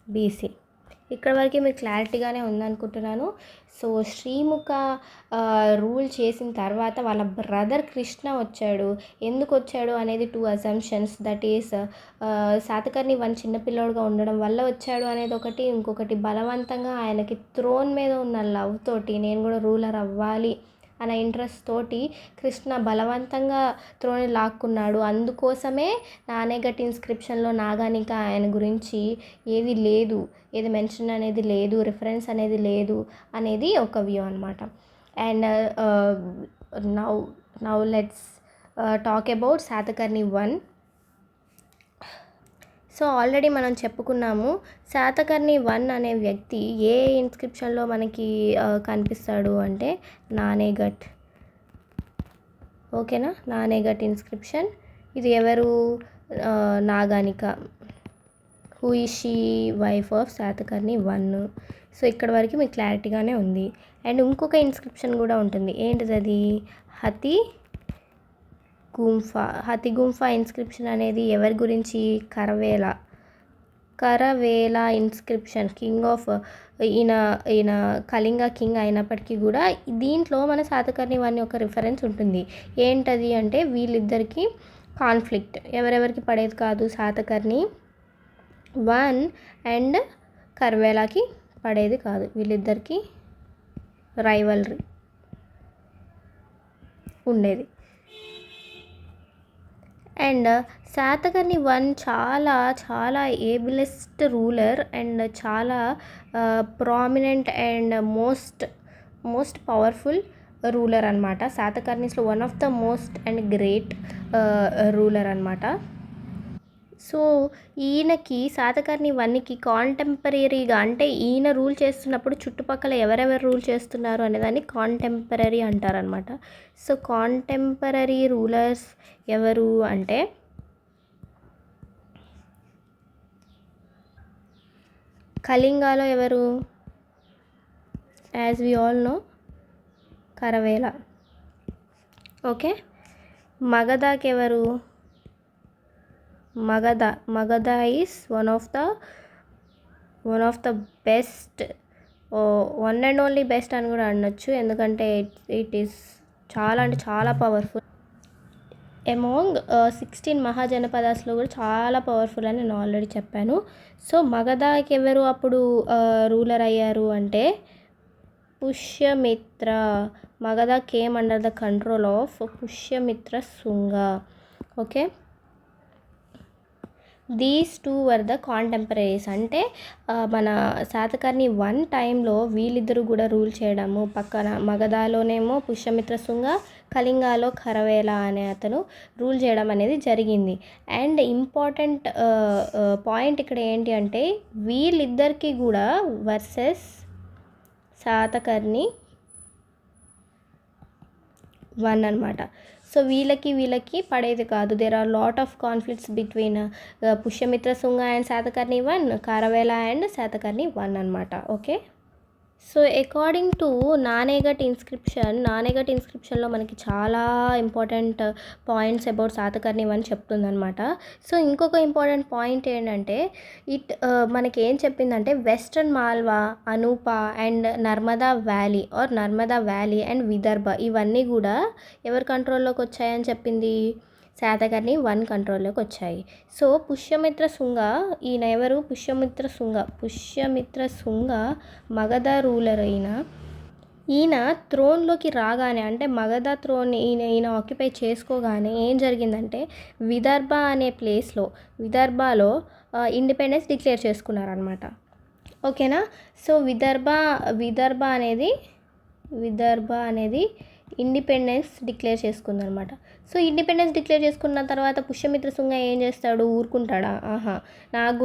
BC. ఇక్కడ వరకు మీకు క్లారిటీగానే ఉందనుకుంటున్నాను. సో శ్రీముఖ రూల్ చేసిన తర్వాత వాళ్ళ బ్రదర్ కృష్ణ వచ్చాడు. ఎందుకు వచ్చాడు అనేది 2 అజంప్షన్స్. దట్ ఈస్ శాతకర్ణి 1 చిన్నపిల్లోడుగా ఉండడం వల్ల వచ్చాడు అనేది ఒకటి, ఇంకొకటి బలవంతంగా ఆయనకి త్రోన్ మీద ఉన్న లవ్ తోటి నేను కూడా రూలర్ అవ్వాలి అనే ఇంట్రెస్ట్ తోటి కృష్ణ బలవంతంగా త్రోని లాక్కున్నాడు. అందుకోసమే నానేఘట్ ఇన్స్క్రిప్షన్లో నాగానిక ఆయన గురించి ఏది లేదు, ఏది మెన్షన్ అనేది లేదు, రిఫరెన్స్ అనేది లేదు అనేది ఒక వ్యూ అనమాట. And now let's talk about Satakarni 1. So already మనం చెప్పుకున్నాము శాతకర్ణి 1 అనే వ్యక్తి ఏ ఇన్స్క్రిప్షన్లో మనకి కనిపిస్తాడు అంటే నానేఘట్. ఓకేనా, నానేఘట్ ఇన్స్క్రిప్షన్. ఇది ఎవరు? Naganika. Who is she? Wife of Satakarni 1. So ఇక్కడ వరకు మీకు క్లారిటీగానే ఉంది. అండ్ ఇంకొక ఇన్స్క్రిప్షన్ కూడా ఉంటుంది. ఏంటిది అది? హతి గుంఫా ఇన్స్క్రిప్షన్ అనేది ఎవరి గురించి? కరవేల ఇన్స్క్రిప్షన్. కింగ్ ఆఫ్ ఈయన కళింగ కింగ్ అయినప్పటికీ కూడా దీంట్లో మన శాతకర్ణి 1 యొక్క రిఫరెన్స్ ఉంటుంది. ఏంటది అంటే వీళ్ళిద్దరికి కాన్ఫ్లిక్ట్ ఎవరెవరికి పడేది కాదు. శాతకర్ణి 1 అండ్ కర్వేలాకి పడేది కాదు. వీళ్ళిద్దరికి రైవల్రీ ఉండేది. అండ్ శాతకర్ణి 1 చాలా ఏబిలెస్ట్ రూలర్ అండ్ చాలా prominent and most powerful ruler అనమాట. శాతకర్ణిస్లో one of the most and great ruler అనమాట. సో ఈయనకి శాతకర్ణి 1కి కాంటెంపరీగా అంటే ఈయన రూల్ చేస్తున్నప్పుడు చుట్టుపక్కల ఎవరెవరు రూల్ చేస్తున్నారు అనేదాన్ని కాంటెంపరీ అంటారనమాట. సో కాంటెంపరీ రూలర్స్ ఎవరు అంటే కళింగాలో ఎవరు? As we all know Kharavela. Okay, మగధకి ఎవరు? Magadha is one of the best, one and only best అని కూడా అనొచ్చు. ఎందుకంటే ఇట్ ఈస్ చాలా అంటే చాలా పవర్ఫుల్. అమాంగ్ 16 మహాజనపదాస్లో కూడా చాలా పవర్ఫుల్ అని నేను ఆల్రెడీ చెప్పాను. సో మగధకి ఎవరు అప్పుడు రూలర్ అయ్యారు అంటే Pushyamitra. Magadha came under the control of Pushyamitra Shunga. Okay, these two were the contemporaries. అంటే మన శాతకర్ణి 1 టైంలో వీళ్ళిద్దరూ కూడా రూల్ చేయడము, పక్కన మగధలోనేమో పుష్యమిత్ర శుంగ, కళింగాలో ఖరవేల అనే అతను రూల్ చేయడం అనేది జరిగింది. అండ్ ఇంపార్టెంట్ పాయింట్ ఇక్కడ ఏంటి అంటే వీళ్ళిద్దరికీ కూడా వర్సెస్ శాతకర్ణి 1 అనమాట. సో వీళ్ళకి పడేది కాదు. There are lot of conflicts between Pushyamitra Shunga and Satakarni 1, Kharavela and Satakarni 1 అనమాట. Okay, so according to Naneghat ఇన్స్క్రిప్షన్లో మనకి చాలా ఇంపార్టెంట్ పాయింట్స్ అబౌట్ శాతకర్ణి 1 చెప్తుందనమాట. సో ఇంకొక ఇంపార్టెంట్ పాయింట్ ఏంటంటే మనకి ఏం చెప్పిందంటే western Malwa, Anupa and Narmada valley and Vidarbha ఇవన్నీ కూడా ఎవరి కంట్రోల్లోకి వచ్చాయని చెప్పింది? శాతకర్ణి 1 కంట్రోల్లోకి వచ్చాయి. సో పుష్యమిత్ర శుంగ, ఈయన ఎవరు? పుష్యమిత్ర శుంగ మగధ రూలర్ అయిన ఈయన త్రోన్లోకి రాగానే, అంటే మగధ త్రోన్ ఈయన ఆక్యుపై చేసుకోగానే ఏం జరిగిందంటే విదర్భ అనే విదర్భలో ఇండిపెండెన్స్ డిక్లేర్ చేసుకున్నారనమాట. ఓకేనా. సో విదర్భ అనేది ఇండిపెండెన్స్ డిక్లేర్ చేసుకుందనమాట. సో ఇండిపెండెన్స్ డిక్లేర్ చేసుకున్న తర్వాత పుష్యమిత్ర శుంగ ఏం చేస్తాడు? ఊరుకుంటాడా? నాకు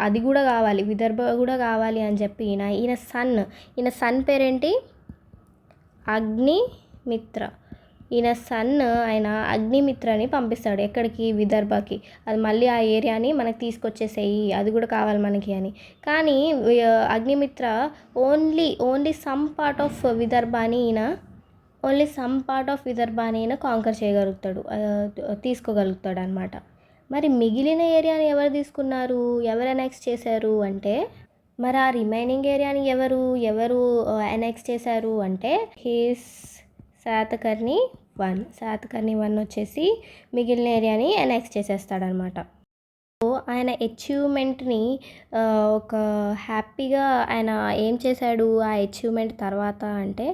అది కూడా కావాలి, విదర్భ కూడా కావాలి అని చెప్పి ఈయన సన్ పేరేంటి? అగ్నిమిత్ర. ఆయన అగ్నిమిత్రని పంపిస్తాడు. ఎక్కడికి? విదర్భకి. అది మళ్ళీ ఆ ఏరియాని మనకు తీసుకొచ్చేసేయి, అది కూడా కావాలి మనకి అని. కానీ Agnimitra only some part of విదర్భని ఈయన కాంకర్ చేయగలుగుతాడు, తీసుకోగలుగుతాడు అనమాట. మరి మిగిలిన ఏరియాని ఎవరు తీసుకున్నారు? ఎవరు అనెక్స్ చేశారు అంటే, మరి ఆ రిమైనింగ్ ఏరియాని ఎవరు అనెక్స్ చేశారు అంటే శాతకర్ణి 1 వచ్చేసి మిగిలిన ఏరియాని అనెక్స్ చేసేస్తాడనమాట. సో ఆయన అచీవ్మెంట్ని ఒక హ్యాపీగా ఆయన ఏం చేశాడు ఆ అచీవ్మెంట్ తర్వాత అంటే,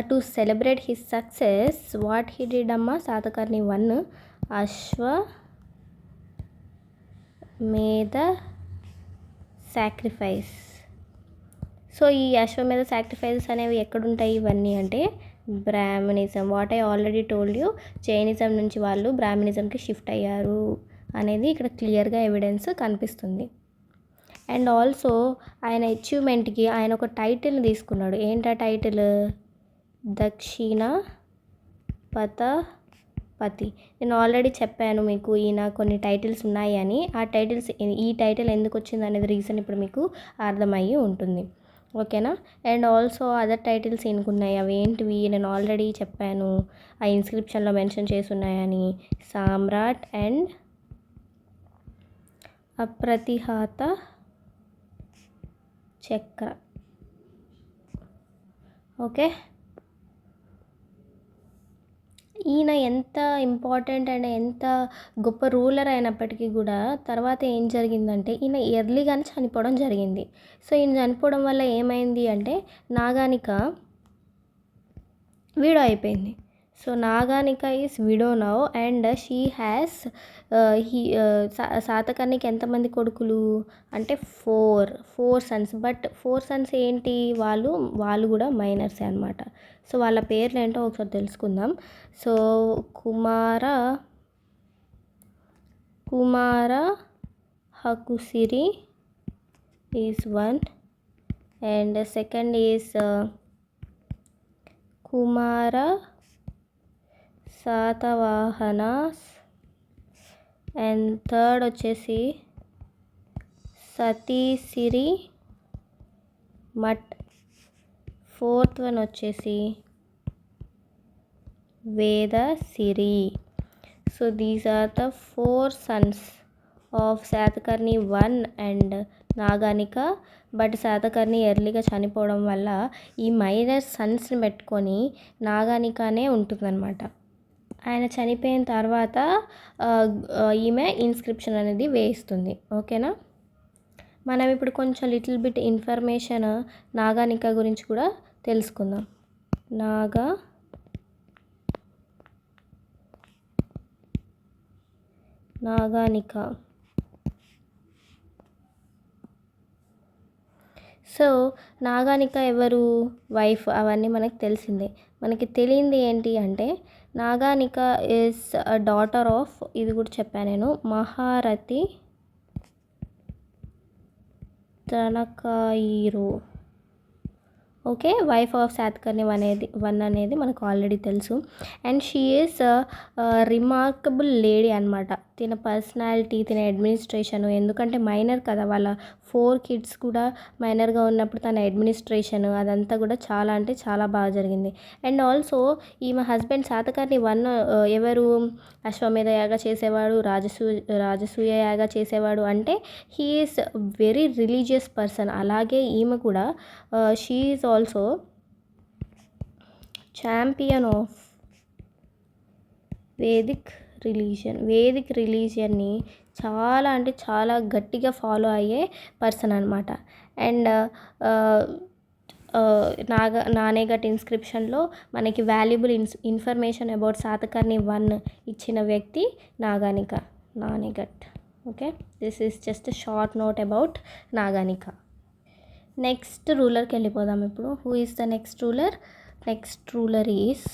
to celebrate his success what he did అమ్మ శాతకర్ణి 1 అశ్వమేధ సాక్రిఫైస్. సో ఈ అశ్వమేధ సాక్రిఫైసెస్ అనేవి ఎక్కడుంటాయి ఇవన్నీ అంటే Brahminism. What I already told you, Jainism నుంచి వాళ్ళు బ్రాహ్మణిజంకి షిఫ్ట్ అయ్యారు అనేది ఇక్కడ క్లియర్గా ఎవిడెన్స్ కనిపిస్తుంది. అండ్ ఆల్సో ఆయన అచీవ్మెంట్కి ఆయన ఒక టైటిల్ని తీసుకున్నాడు. ఏంటా టైటిల్? దక్షిణ పథపతి. నేను ఆల్రెడీ చెప్పాను మీకు ఈయన కొన్ని టైటిల్స్ ఉన్నాయి అని. ఈ టైటిల్ ఎందుకు వచ్చింది అనేది రీజన్ ఇప్పుడు మీకు అర్థమయ్యి ఉంటుంది. ఓకేనా. అండ్ ఆల్సో అదర్ టైటిల్స్ ఎన్నుకున్నాయి, అవి ఏంటివి నేను ఆల్రెడీ చెప్పాను, ఆ ఇన్స్క్రిప్షన్లో మెన్షన్ చేసి ఉన్నాయని. సామ్రాట్ అండ్ అప్రతిహత చక్ర. ఓకే, ఈయన ఎంత ఇంపార్టెంట్ అండ్ ఎంత గొప్ప రూలర్ అయినప్పటికీ కూడా తర్వాత ఏం జరిగిందంటే ఈయన ఎర్లీగానే చనిపోవడం జరిగింది. సో ఈయన చనిపోవడం వల్ల ఏమైంది అంటే నాగానిక విడో అయిపోయింది. So Naganika is widow now and she has శాతకర్ణికి ఎంతమంది కొడుకులు అంటే 4 సన్స్. బట్ 4 సన్స్ ఏంటి? వాళ్ళు కూడా మైనర్సే అనమాట. సో వాళ్ళ పేర్లు ఏంటో ఒకసారి తెలుసుకుందాం. So Kumara Hakusiri is 1 and second is Kumara Satavahanas and third వచ్చేసి సతీసిరి మట్. ఫోర్త్ వన్ వచ్చేసి Vedasiri. So these are the 4 sons of Satakarni 1 and Naganika. But Satakarni ఎర్లీగా చనిపోవడం వల్ల ఈ మైనర్ సన్స్ని పెట్టుకొని నాగానికనే ఉంటుందన్నమాట. ఆయన చనిపోయిన తర్వాత ఈమె ఇన్స్క్రిప్షన్ అనేది వేయిస్తుంది. ఓకేనా. మనం ఇప్పుడు కొంచెం లిటిల్ బిట్ ఇన్ఫర్మేషన్ నాగానిక గురించి కూడా తెలుసుకుందాం. నాగానిక. సో నాగానిక ఎవరు, వైఫ్, అవన్నీ మనకు తెలిసిందే. మనకి తెలియంది ఏంటి అంటే నాగానిక ఈజ్ డాటర్ ఆఫ్, ఇది కూడా చెప్పాను నేను, Maharathi Tanakayiru. Okay, wife of Satakarni one అనేది మనకు ఆల్రెడీ తెలుసు. And she is remarkable lady అనమాట. తిన పర్సనాలిటీ, తిన అడ్మినిస్ట్రేషను, ఎందుకంటే మైనర్ కదా, వాళ్ళ 4 kids కూడా మైనర్గా ఉన్నప్పుడు తన అడ్మినిస్ట్రేషన్ అదంతా కూడా చాలా అంటే చాలా బాగా జరిగింది. అండ్ ఆల్సో ఈమె హస్బెండ్ శాతకర్ణి 1 ఎవరు, అశ్వమేధ యాగ చేసేవాడు, రాజసూయ యాగ చేసేవాడు. అంటే he is very religious person. అలాగే ఈమె కూడా she is also champion of vedic రిలీజియన్ని చాలా అంటే చాలా గట్టిగా ఫాలో అయ్యే పర్సన్ అనమాట. అండ్ నానేఘట్ ఇన్స్క్రిప్షన్లో మనకి వాల్యుబుల్ ఇన్ఫర్మేషన్ అబౌట్ శాతకర్ణి 1 ఇచ్చిన వ్యక్తి Naneghat. Okay, this is just short note about Naganika. Next రూలర్కి వెళ్ళిపోదాం ఇప్పుడు. Who is the next ruler? Next ruler is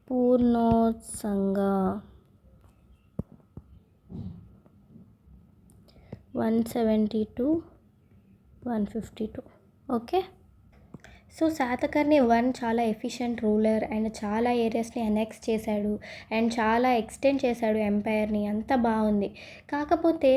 Purnotsanga. 172-152. Okay. So Satakarni 1 చాలా ఎఫిషియెంట్ రూలర్ అండ్ చాలా ఏరియాస్ని అనెక్స్ చేశాడు అండ్ చాలా ఎక్స్టెండ్ చేశాడు ఎంపైర్ని, అంతా బాగుంది. కాకపోతే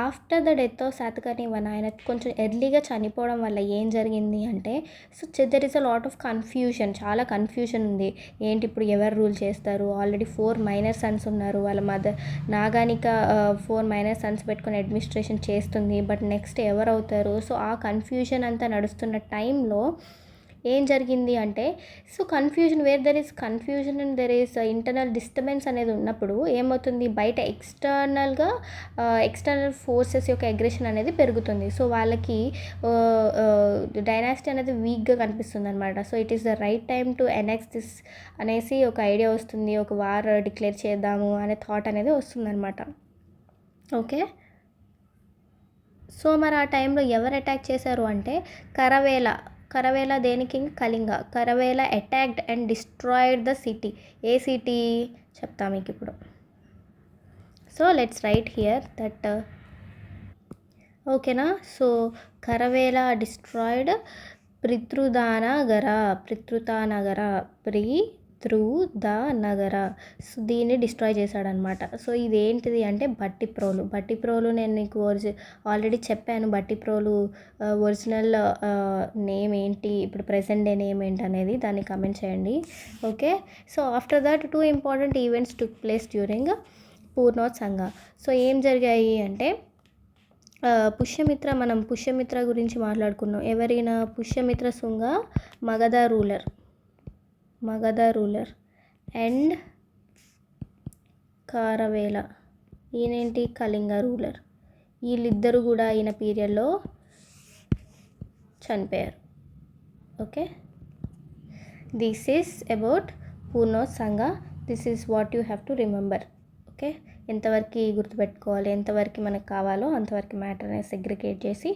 after the death of Satakarni 1 ఆయన కొంచెం ఎర్లీగా చనిపోవడం వల్ల ఏం జరిగింది అంటే, so there is a lot of confusion, చాలా కన్ఫ్యూజన్ ఉంది. ఏంటి ఇప్పుడు ఎవరు రూల్ చేస్తారు? ఆల్రెడీ 4 మైనర్ సన్స్ ఉన్నారు. వాళ్ళ మదర్ నాగానిక 4 మైనర్ సన్స్ పెట్టుకొని అడ్మినిస్ట్రేషన్ చేస్తుంది. బట్ నెక్స్ట్ ఎవరు అవుతారు? సో ఆ కన్ఫ్యూజన్ అంతా నడుస్తున్న టైంలో ఏం జరిగింది అంటే, so confusion, where there is confusion and there is internal disturbance అనేది ఉన్నప్పుడు ఏమవుతుంది, బయట ఎక్స్టర్నల్ ఫోర్సెస్ యొక్క అగ్రెషన్ అనేది పెరుగుతుంది. సో వాళ్ళకి డైనాసిటీ అనేది వీక్గా కనిపిస్తుంది అనమాట. So it is the right time to annexe this అనేసి ఒక ఐడియా వస్తుంది. ఒక వార్ డిక్లేర్ చేద్దాము అనే థాట్ అనేది వస్తుంది అనమాట. ఓకే. సో మరి ఆ టైంలో ఎవరు అటాక్ చేశారు అంటే కరవేల దేని king? Kalinga. Kharavela attacked and destroyed the city. ఏ సిటీ చెప్తా మీకు ఇప్పుడు. So let's write here that. ఓకేనా. So Kharavela destroyed Pitrudanagara. So దీన్ని డిస్ట్రాయ్ చేశాడనమాట. సో ఇదేంటిది అంటే బట్టిప్రోలు నేను నీకు ఆల్రెడీ చెప్పాను. బట్టిప్రోలు ఒరిజినల్ నేమ్ ఏంటి, ఇప్పుడు ప్రెసెంట్ డే నేమ్ ఏంటి అనేది దాన్ని కమెంట్ చేయండి. Okay. So after that 2 important events took place during Purnotsanga. So ఏం జరిగాయి అంటే మనం పుష్యమిత్ర గురించి మాట్లాడుకున్నాం. ఎవరైనా పుష్యమిత్ర శుంగ మగధ రూలర్ అండ్ కారవేల ఈయనేంటి, కళింగ రూలర్. వీళ్ళిద్దరూ కూడా ఈయన పీరియడ్లో చనిపోయారు. Okay. This is about Purnotsanga. This is what you have to remember. Okay. ఎంతవరకు గుర్తుపెట్టుకోవాలి, ఎంతవరకు మనకు కావాలో అంతవరకు మ్యాటర్ అనేది సెగ్రిగేట్ చేసి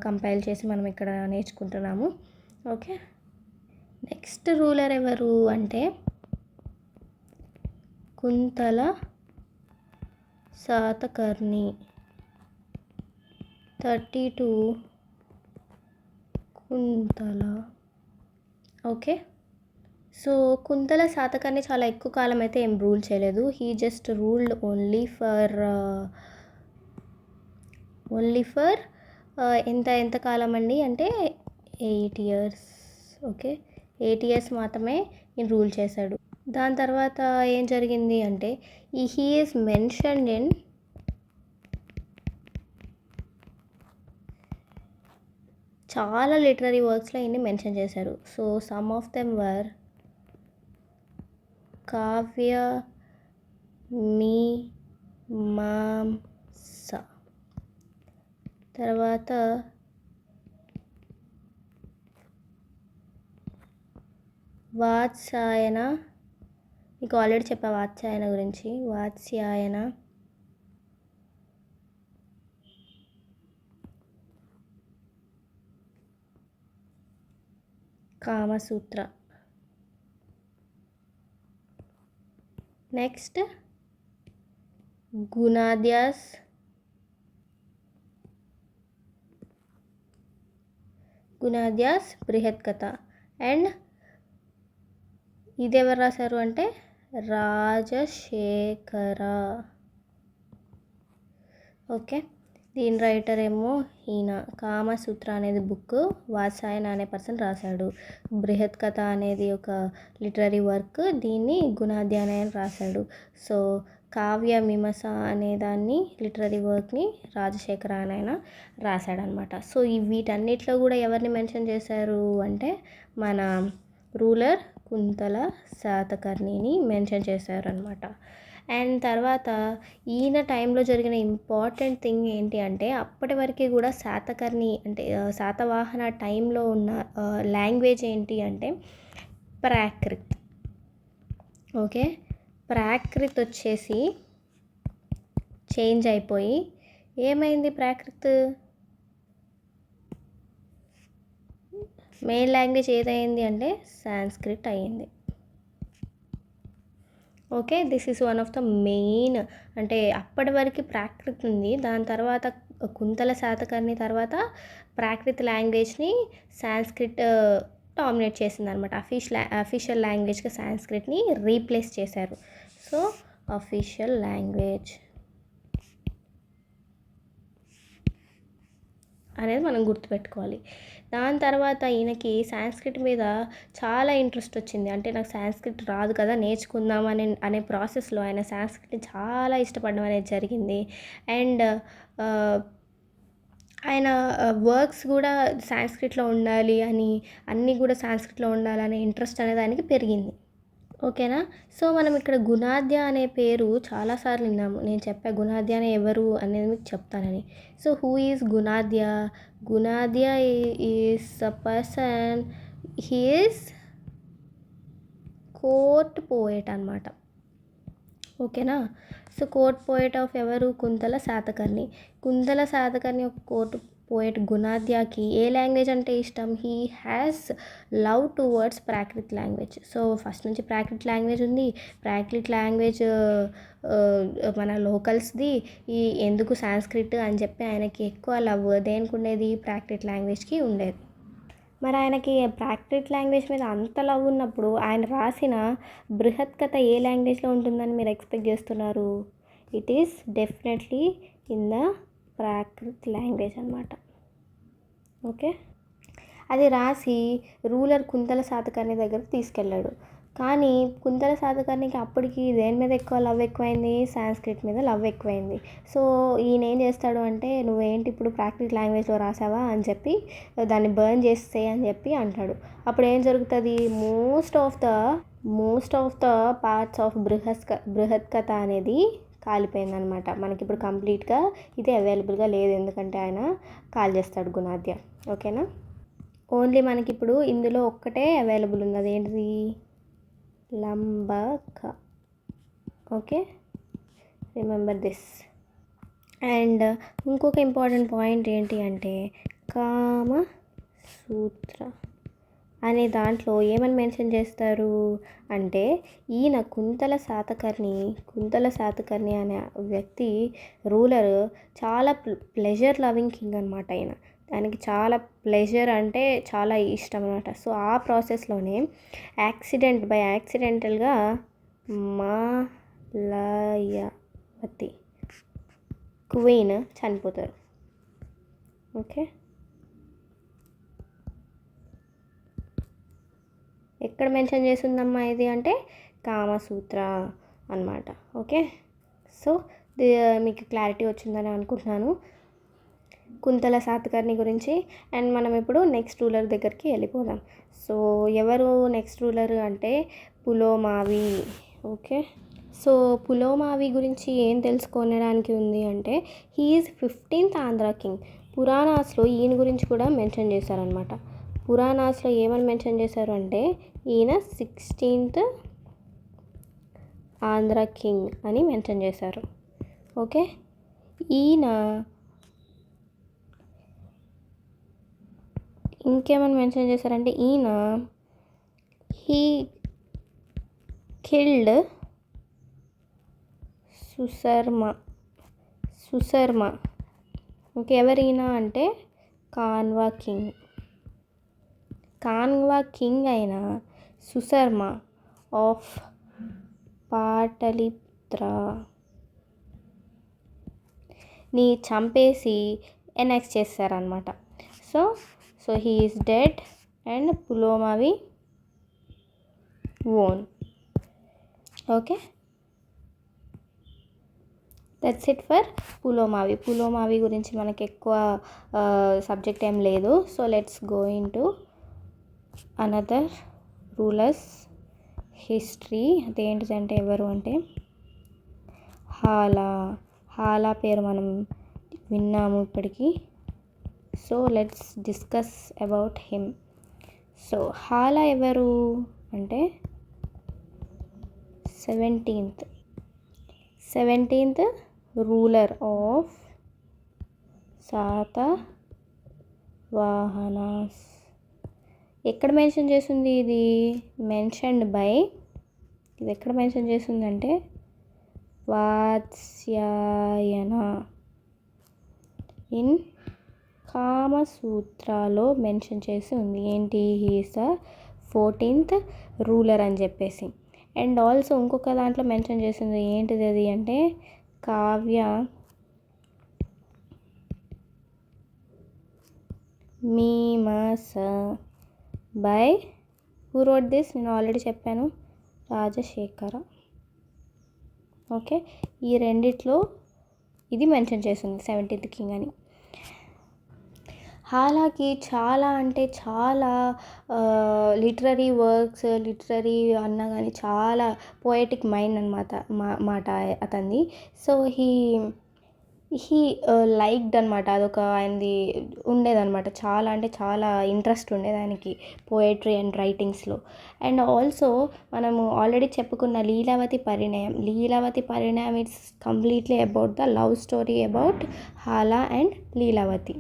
కంపైల్ చేసి మనం ఇక్కడ నేర్చుకుంటున్నాము. ఓకే. నెక్స్ట్ రూలర్ ఎవరు అంటే కుంతల శాతకర్ణి. 32 కుంతల. ఓకే. సో కుంతల శాతకర్ణి చాలా ఎక్కువ కాలం అయితే ఏం రూల్ చేయలేదు. He just ruled only for ఎంత కాలం అండి అంటే 8 years. ఓకే. 8 years మాత్రమే ఈయన రూల్ చేశాడు. దాని తర్వాత ఏం జరిగింది అంటే హీ ఈజ్ మెన్షన్డ్ ఇన్ చాలా లిటరరీ వర్క్స్లో ఈయన్ని మెన్షన్ చేశారు. So some of them were Kavya మీమాంస. తర్వాత వాత్స్యాయన, మీకు ఆల్రెడీ చెప్పా వాత్స్యాయన గురించి. వాత్స్యాయన, కామసూత్ర. నెక్స్ట్ గుణాద్యాస్, బృహత్ కథ. అండ్ ఇది ఎవరు రాశారు అంటే రాజశేఖర. ఓకే, దీని రైటర్ ఏమో ఈయన. కామసూత్ర అనేది బుక్ వాత్స్యాయన అనే పర్సన్ రాశాడు. బృహత్ కథ అనేది ఒక లిటరరీ వర్క్, దీన్ని గుణాధ్యాయన రాశాడు. సో కావ్య మీమాంస అనే దాన్ని లిటరరీ వర్క్ని రాజశేఖర అని ఆయన రాశాడనమాట. సో వీటన్నిటిలో కూడా ఎవరిని మెన్షన్ చేశారు అంటే మన రూలర్ కుంతల శాతకర్ణిని మెన్షన్ చేశారనమాట. అండ్ తర్వాత ఈయన టైంలో జరిగిన ఇంపార్టెంట్ థింగ్ ఏంటి అంటే అప్పటి వరకు కూడా శాతకర్ణి అంటే శాతవాహన టైంలో ఉన్న లాంగ్వేజ్ ఏంటి అంటే ప్రాకృత్. ఓకే, ప్రాకృత్ వచ్చేసి చేంజ్ అయిపోయి ఏమైంది, ప్రాకృత్ మెయిన్ లాంగ్వేజ్ ఏదైంది అంటే సాంస్క్రిట్ అయ్యింది. Okay, this is one of the main. అంటే అప్పటి వరకు ప్రాకృత్ ఉంది, దాని తర్వాత కుంతల శాతకర్ణి తర్వాత ప్రాకృత్ లాంగ్వేజ్ని సాంస్క్రిట్ డామినేట్ చేసింది అనమాట. అఫీషియల్ లాంగ్వేజ్గా సాంస్క్రిట్ని రీప్లేస్ చేశారు. సో అఫీషియల్ లాంగ్వేజ్ అనేది మనం గుర్తుపెట్టుకోవాలి. దాని తర్వాత ఈయనకి సాంస్క్రిట్ మీద చాలా ఇంట్రెస్ట్ వచ్చింది. అంటే నాకు సాంస్క్రిట్ రాదు కదా, నేర్చుకుందాం అనే ప్రాసెస్లో ఆయన సాంస్క్రిట్ని చాలా ఇష్టపడడం అనేది జరిగింది. అండ్ ఆయన వర్క్స్ కూడా సాంస్క్రిట్లో ఉండాలి అని, అన్నీ కూడా సాంస్క్రిట్లో ఉండాలనే ఇంట్రెస్ట్ అనేది ఆయనకి పెరిగింది. ఓకేనా. సో మనం ఇక్కడ గుణాద్య అనే పేరు చాలాసార్లు విన్నాము. నేను చెప్పా గుణాద్య అనే ఎవరు అనేది మీకు చెప్తానని. So who is Gunadhya? Gunadhya is a person, he is court poet అనమాట. ఓకేనా. సో కోర్ట్ పోయెట్ ఆఫ్ ఎవరు? కుంతల శాతకర్ణి. కుంతల శాతకర్ణి ఒక కోర్ట్ పోయెట్. గుణాద్యకి ఏ లాంగ్వేజ్ అంటే ఇష్టం? He has love towards Prakrit language. So first నుంచి ప్రాకృత్ లాంగ్వేజ్ ఉంది. ప్రాకృత్ లాంగ్వేజ్ మన లోకల్స్ది. ఈ ఎందుకు సాంస్క్రిట్ అని చెప్పి ఆయనకి ఎక్కువ లవ్ దేనికి ఉండేది? ప్రాకృత్ లాంగ్వేజ్కి ఉండేది. మరి ఆయనకి ప్రాకృత్ లాంగ్వేజ్ మీద అంత లవ్ ఉన్నప్పుడు ఆయన రాసిన బృహత్ కథ ఏ లాంగ్వేజ్లో ఉంటుందని మీరు ఎక్స్పెక్ట్ చేస్తున్నారు? It is definitely in the Prakrit language అనమాట. ఓకే, అది రాసి రూలర్ కుంతల శాతకర్ణి దగ్గరకు తీసుకెళ్ళాడు. కానీ కుంతల శాతకర్ణికి అప్పటికి దేని మీద ఎక్కువ లవ్ ఎక్కువైంది? సాంస్క్రిట్ మీద లవ్ ఎక్కువైంది. సో ఈయన ఏం చేస్తాడు అంటే నువ్వేంటి ఇప్పుడు ప్రాకృత్ లాంగ్వేజ్లో రాసావా అని చెప్పి దాన్ని బర్న్ చేస్తే అని చెప్పి అంటాడు. అప్పుడు ఏం జరుగుతుంది? Most of the parts of బృహత్ కథ అనేది కాలిపోయిందనమాట. మనకి ఇప్పుడు కంప్లీట్గా ఇది అవైలబుల్గా లేదు, ఎందుకంటే ఆయన కాల్ చేస్తాడు గుణాద్య. ఓకేనా. ఓన్లీ మనకి ఇప్పుడు ఇందులో ఒక్కటే అవైలబుల్ ఉంది, అదేంటిది? Lambaka. Okay, remember this. And ఇంకొక ఇంపార్టెంట్ పాయింట్ ఏంటి అంటే కామసూత్ర అనే దాంట్లో ఏమని మెన్షన్ చేస్తారు అంటే ఈయన కుంతల శాతకర్ణి అనే వ్యక్తి రూలర్ చాలా ప్లెజర్ లవింగ్ కింగ్ అనమాట. ఆయన దానికి చాలా ప్లెజర్ అంటే చాలా ఇష్టం అనమాట. సో ఆ ప్రాసెస్లోనే యాక్సిడెంటల్గా మాలయవతి క్వీన్ చనిపోతారు. ఓకే, ఎక్కడ మెన్షన్ చేసిందమ్మా ఇది అంటే కామసూత్ర అన్నమాట. ఓకే, సో మీకు క్లారిటీ వచ్చిందని అనుకుంటున్నాను కుంతల శాతకర్ణి గురించి. అండ్ మనం ఇప్పుడు నెక్స్ట్ రూలర్ దగ్గరికి వెళ్ళిపోదాం. సో ఎవరు నెక్స్ట్ రూలర్ అంటే పులోమావి. ఓకే. సో పులోమావి గురించి ఏం తెలుసుకోవడానికి ఉంది అంటే హీఈస్ 15th ఆంధ్ర కింగ్. పురాణాస్లో ఈయన గురించి కూడా మెన్షన్ చేశారనమాట. పురాణాస్లో ఏమని మెన్షన్ చేశారు అంటే ఈయన 16th ఆంధ్ర కింగ్ అని మెన్షన్ చేశారు. ఓకే. ఈయన ఇంకేమని మెన్షన్ చేశారంటే ఈయన హీ కిల్డ్ సుశర్మ. ఇంకెవరైనా అంటే కాన్వా కింగ్ అయిన సుశర్మ ఆఫ్ పాటలిపుత్రని చంపేసి ఎనెక్స్ చేశారనమాట. So he is dead and Pulomavi won. Okay, that's it for Pulomavi గురించి మనకి ఎక్కువ సబ్జెక్ట్ ఏం లేదు. So let's go into another rulers history. అదేంటిదంటే ఎవరు అంటే హాలా పేరు మనం విన్నాము ఇప్పటికీ. So let's discuss about him. So Hala ఎవరు అంటే 17th రూలర్ ఆఫ్ శాతవాహనాస్. ఎక్కడ మెన్షన్ చేసింది ఇది ఎక్కడ మెన్షన్ చేసిందంటే వాత్స్యాయన ఇన్ కామసూత్రాలో మెన్షన్ చేసి ఉంది. ఏంటి, హీఈస్ ద 14th రూలర్ అని చెప్పేసి. అండ్ ఆల్సో ఇంకొక దాంట్లో మెన్షన్ చేసింది ఏంటిది అది అంటే కావ్య మీమాంస బై హూ రోట్ దిస్, నేను ఆల్రెడీ చెప్పాను, రాజశేఖర. ఓకే, ఈ రెండిట్లో ఇది మెన్షన్ చేసింది 17th కింగ్ అని. హాలాకి చాలా అంటే చాలా లిటరరీ వర్క్స్, లిటరరీ అన్నా కానీ చాలా పోయటిక్ మైండ్ మాట అతనిది. సో హీ లైక్డ్ అనమాట, అదొక ఆయనది ఉండేదన్నమాట. చాలా అంటే చాలా ఇంట్రెస్ట్ ఉండేది ఆయనకి పోయట్రీ అండ్ రైటింగ్స్లో. అండ్ ఆల్సో మనము ఆల్రెడీ చెప్పుకున్న Leelavati Parinayam it's completely about the love story about Hala and Leelavati.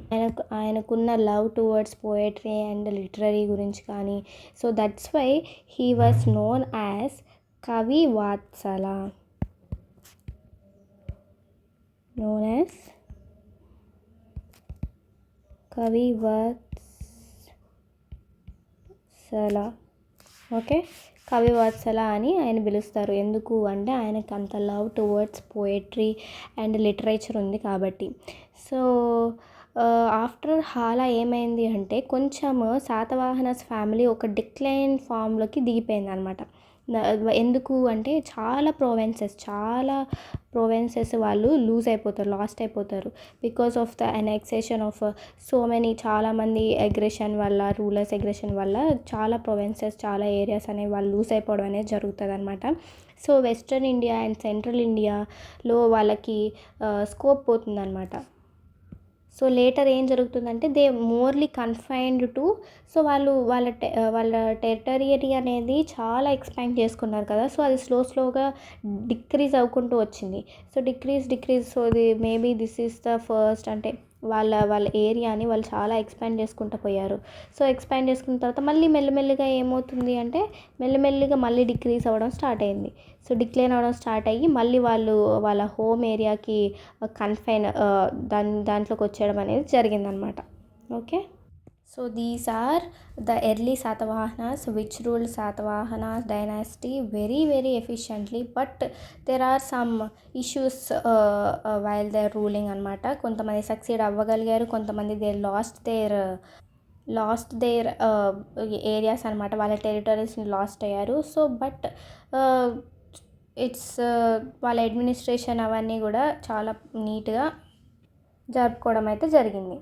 ఆయనకున్న love towards poetry and literary గురించి కానీ. So that's why he was known as Kavi Vatsala. Okay, కవివత్సల అని ఆయన పిలుస్తారు. ఎందుకు అంటే ఆయనకు అంత love towards poetry and literature ఉంది కాబట్టి. సో ఆఫ్టర్ హాలా ఏమైంది అంటే కొంచెం శాతవాహనస్ ఫ్యామిలీ ఒక డిక్లైన్ ఫామ్లోకి దిగిపోయింది అనమాట. ఎందుకు అంటే చాలా ప్రొవెన్సెస్ వాళ్ళు లాస్ట్ అయిపోతారు because of the annexation of so many, చాలామంది రూలర్స్ అగ్రెషన్ వల్ల చాలా ప్రొవెన్సెస్, చాలా ఏరియాస్ అనేవి వాళ్ళు లూజ్ అయిపోవడం అనేది జరుగుతుంది అనమాట. So western India and central ఇండియాలో వాళ్ళకి స్కోప్ పోతుందన్నమాట. సో లేటర్ ఏం జరుగుతుందంటే దే మోర్లీ కన్ఫైన్డ్ టు, సో వాళ్ళ టెరిటరీ అనేది చాలా ఎక్స్పాండ్ చేసుకున్నారు కదా. సో అది స్లోగా డిక్రీజ్ అవ్వుకుంటూ వచ్చింది. So decrease so maybe this is the first అంటే వాళ్ళ ఏరియాని వాళ్ళు చాలా ఎక్స్పాండ్ చేసుకుంటూ పోయారు. సో ఎక్స్పాండ్ చేసుకున్న తర్వాత మళ్ళీ మెల్లమెల్లిగా ఏమవుతుంది అంటే మెల్లమెల్లిగా మళ్ళీ డిక్రీజ్ అవ్వడం స్టార్ట్ అయింది. సో డిక్లైన్ అవ్వడం స్టార్ట్ అయ్యి మళ్ళీ వాళ్ళ హోమ్ ఏరియాకి కన్ఫైన్ దాంట్లోకి వచ్చేయడం అనేది జరిగిందనమాట. Okay, so these are the early Satavahanas which ruled Satavahanas dynasty very efficiently. But there are some issues while their ruling అనమాట. కొంతమంది సక్సీడ్ అవ్వగలిగారు, కొంతమంది దే లాస్ట్ దేర్ ఏరియాస్ అనమాట, వాళ్ళ టెరిటరీస్ని లాస్ట్ అయ్యారు. సో బట్ వాళ్ళ అడ్మినిస్ట్రేషన్ అవన్నీ కూడా చాలా నీట్గా జరుపుకోవడం అయితే జరిగింది.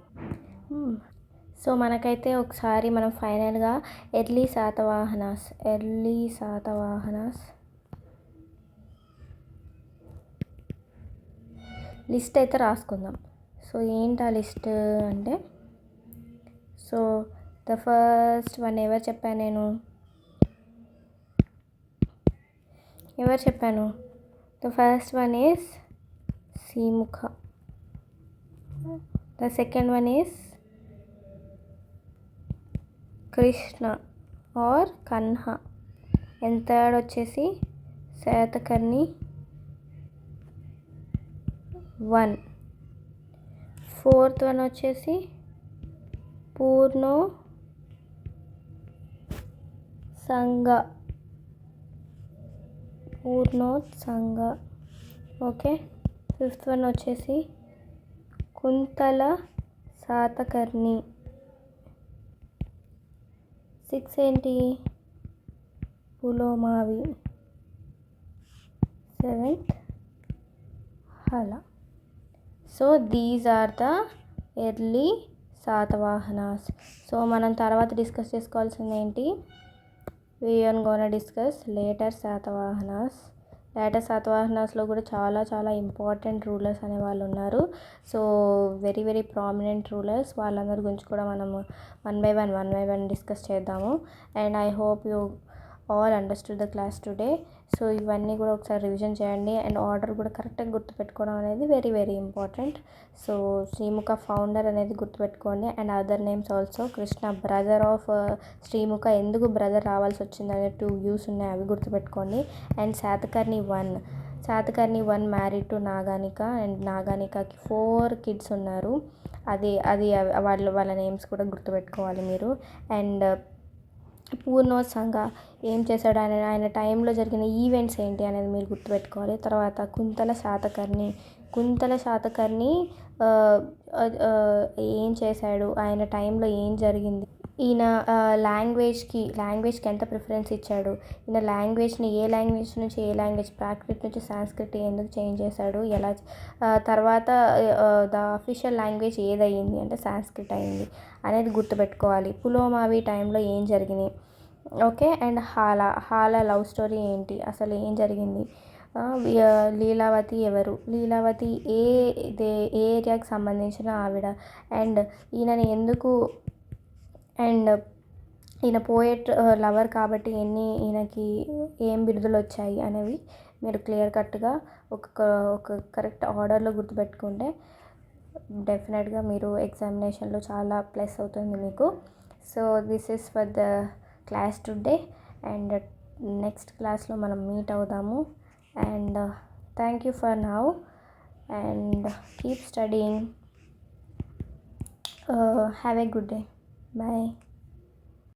సో మనకైతే ఒకసారి మనం ఫైనల్గా ఎర్లీ శాతవాహనాస్ లిస్ట్ అయితే రాసుకుందాం. సో ఏంటి ఆ లిస్ట్ అంటే, సో ద ఫస్ట్ వన్ ఎవరు చెప్పాను? The first one is Shrimukha. The second one is Krishna or Kanha. And third వచ్చేసి శాతకర్ణి 1. ఫోర్త్ వన్ వచ్చేసి పూర్ణోత్సంగ. ఓకే. ఫిఫ్త్ వన్ వచ్చేసి కుంతల శాతకర్ణి. 6 ఏంటి? Pulomavi. 7th hala. So these are the early Satavahanas. So మనం తర్వాత డిస్కస్ చేసుకోవాల్సింది ఏంటి? we are gonna discuss later శాతవాహనాస్లో కూడా చాలా చాలా ఇంపార్టెంట్ రూలర్స్ అనే వాళ్ళు ఉన్నారు. So very very prominent rulers, వాళ్ళందరి గురించి కూడా మనము వన్ బై వన్ డిస్కస్ చేద్దాము. And I hope you all understood the class today. So ఇవన్నీ కూడా ఒకసారి రివిజన్ చేయండి. అండ్ ఆర్డర్ కూడా కరెక్ట్గా గుర్తుపెట్టుకోవడం అనేది very very important. So Srimukha founder అనేది గుర్తుపెట్టుకోండి. And other names also. Krishna brother of Srimukha. ఎందుకు బ్రదర్ రావాల్సి వచ్చింది అనే 2 వ్యూస్ ఉన్నాయి, అవి గుర్తుపెట్టుకోండి. And Satakarni 1 married to Naganika. And నాగానికకి 4 kids ఉన్నారు. అది వాళ్ళ నేమ్స్ కూడా గుర్తుపెట్టుకోవాలి మీరు. అండ్ పూర్ణోత్సంగ ఏం చేశాడు, ఆయన టైంలో జరిగిన ఈవెంట్స్ ఏంటి అనేది మీరు గుర్తుపెట్టుకోవాలి. తర్వాత కుంతల శాతకర్ణి ఏం చేశాడు, ఆయన టైంలో ఏం జరిగింది, ఈయన లాంగ్వేజ్కి ఎంత ప్రిఫరెన్స్ ఇచ్చాడు, ఈయన లాంగ్వేజ్ని ఏ లాంగ్వేజ్ నుంచి ఏ లాంగ్వేజ్, ప్రాక్రిట్ నుంచి సాంస్క్రిట్ ఎందుకు చేంజ్ చేశాడు, ఎలా తర్వాత ద అఫీషియల్ లాంగ్వేజ్ ఏదయ్యింది అంటే సాంస్క్రిట్ అయింది అనేది గుర్తుపెట్టుకోవాలి. పులోమావి టైంలో ఏం జరిగినాయి. ఓకే. అండ్ హాల లవ్ స్టోరీ ఏంటి, అసలు ఏం జరిగింది. లీలావతి ఎవరు, లీలావతి ఏ ఏరియాకి సంబంధించిన ఆవిడ. అండ్ ఈయనని ఎందుకు, అండ్ ఈయన పోయెట్ లవర్ కాబట్టి ఈయనకి ఏం బిరుదులు వచ్చాయి అనేవి మీరు క్లియర్ కట్గా ఒక కరెక్ట్ ఆర్డర్లో గుర్తుపెట్టుకుంటే డెఫినెట్గా మీరు ఎగ్జామినేషన్లో చాలా ప్లస్ అవుతుంది మీకు. So this is for the class today. And next క్లాస్లో మనం మీట్ అవుదాము. And thank you for now and keep studying. Have a good day. Bye.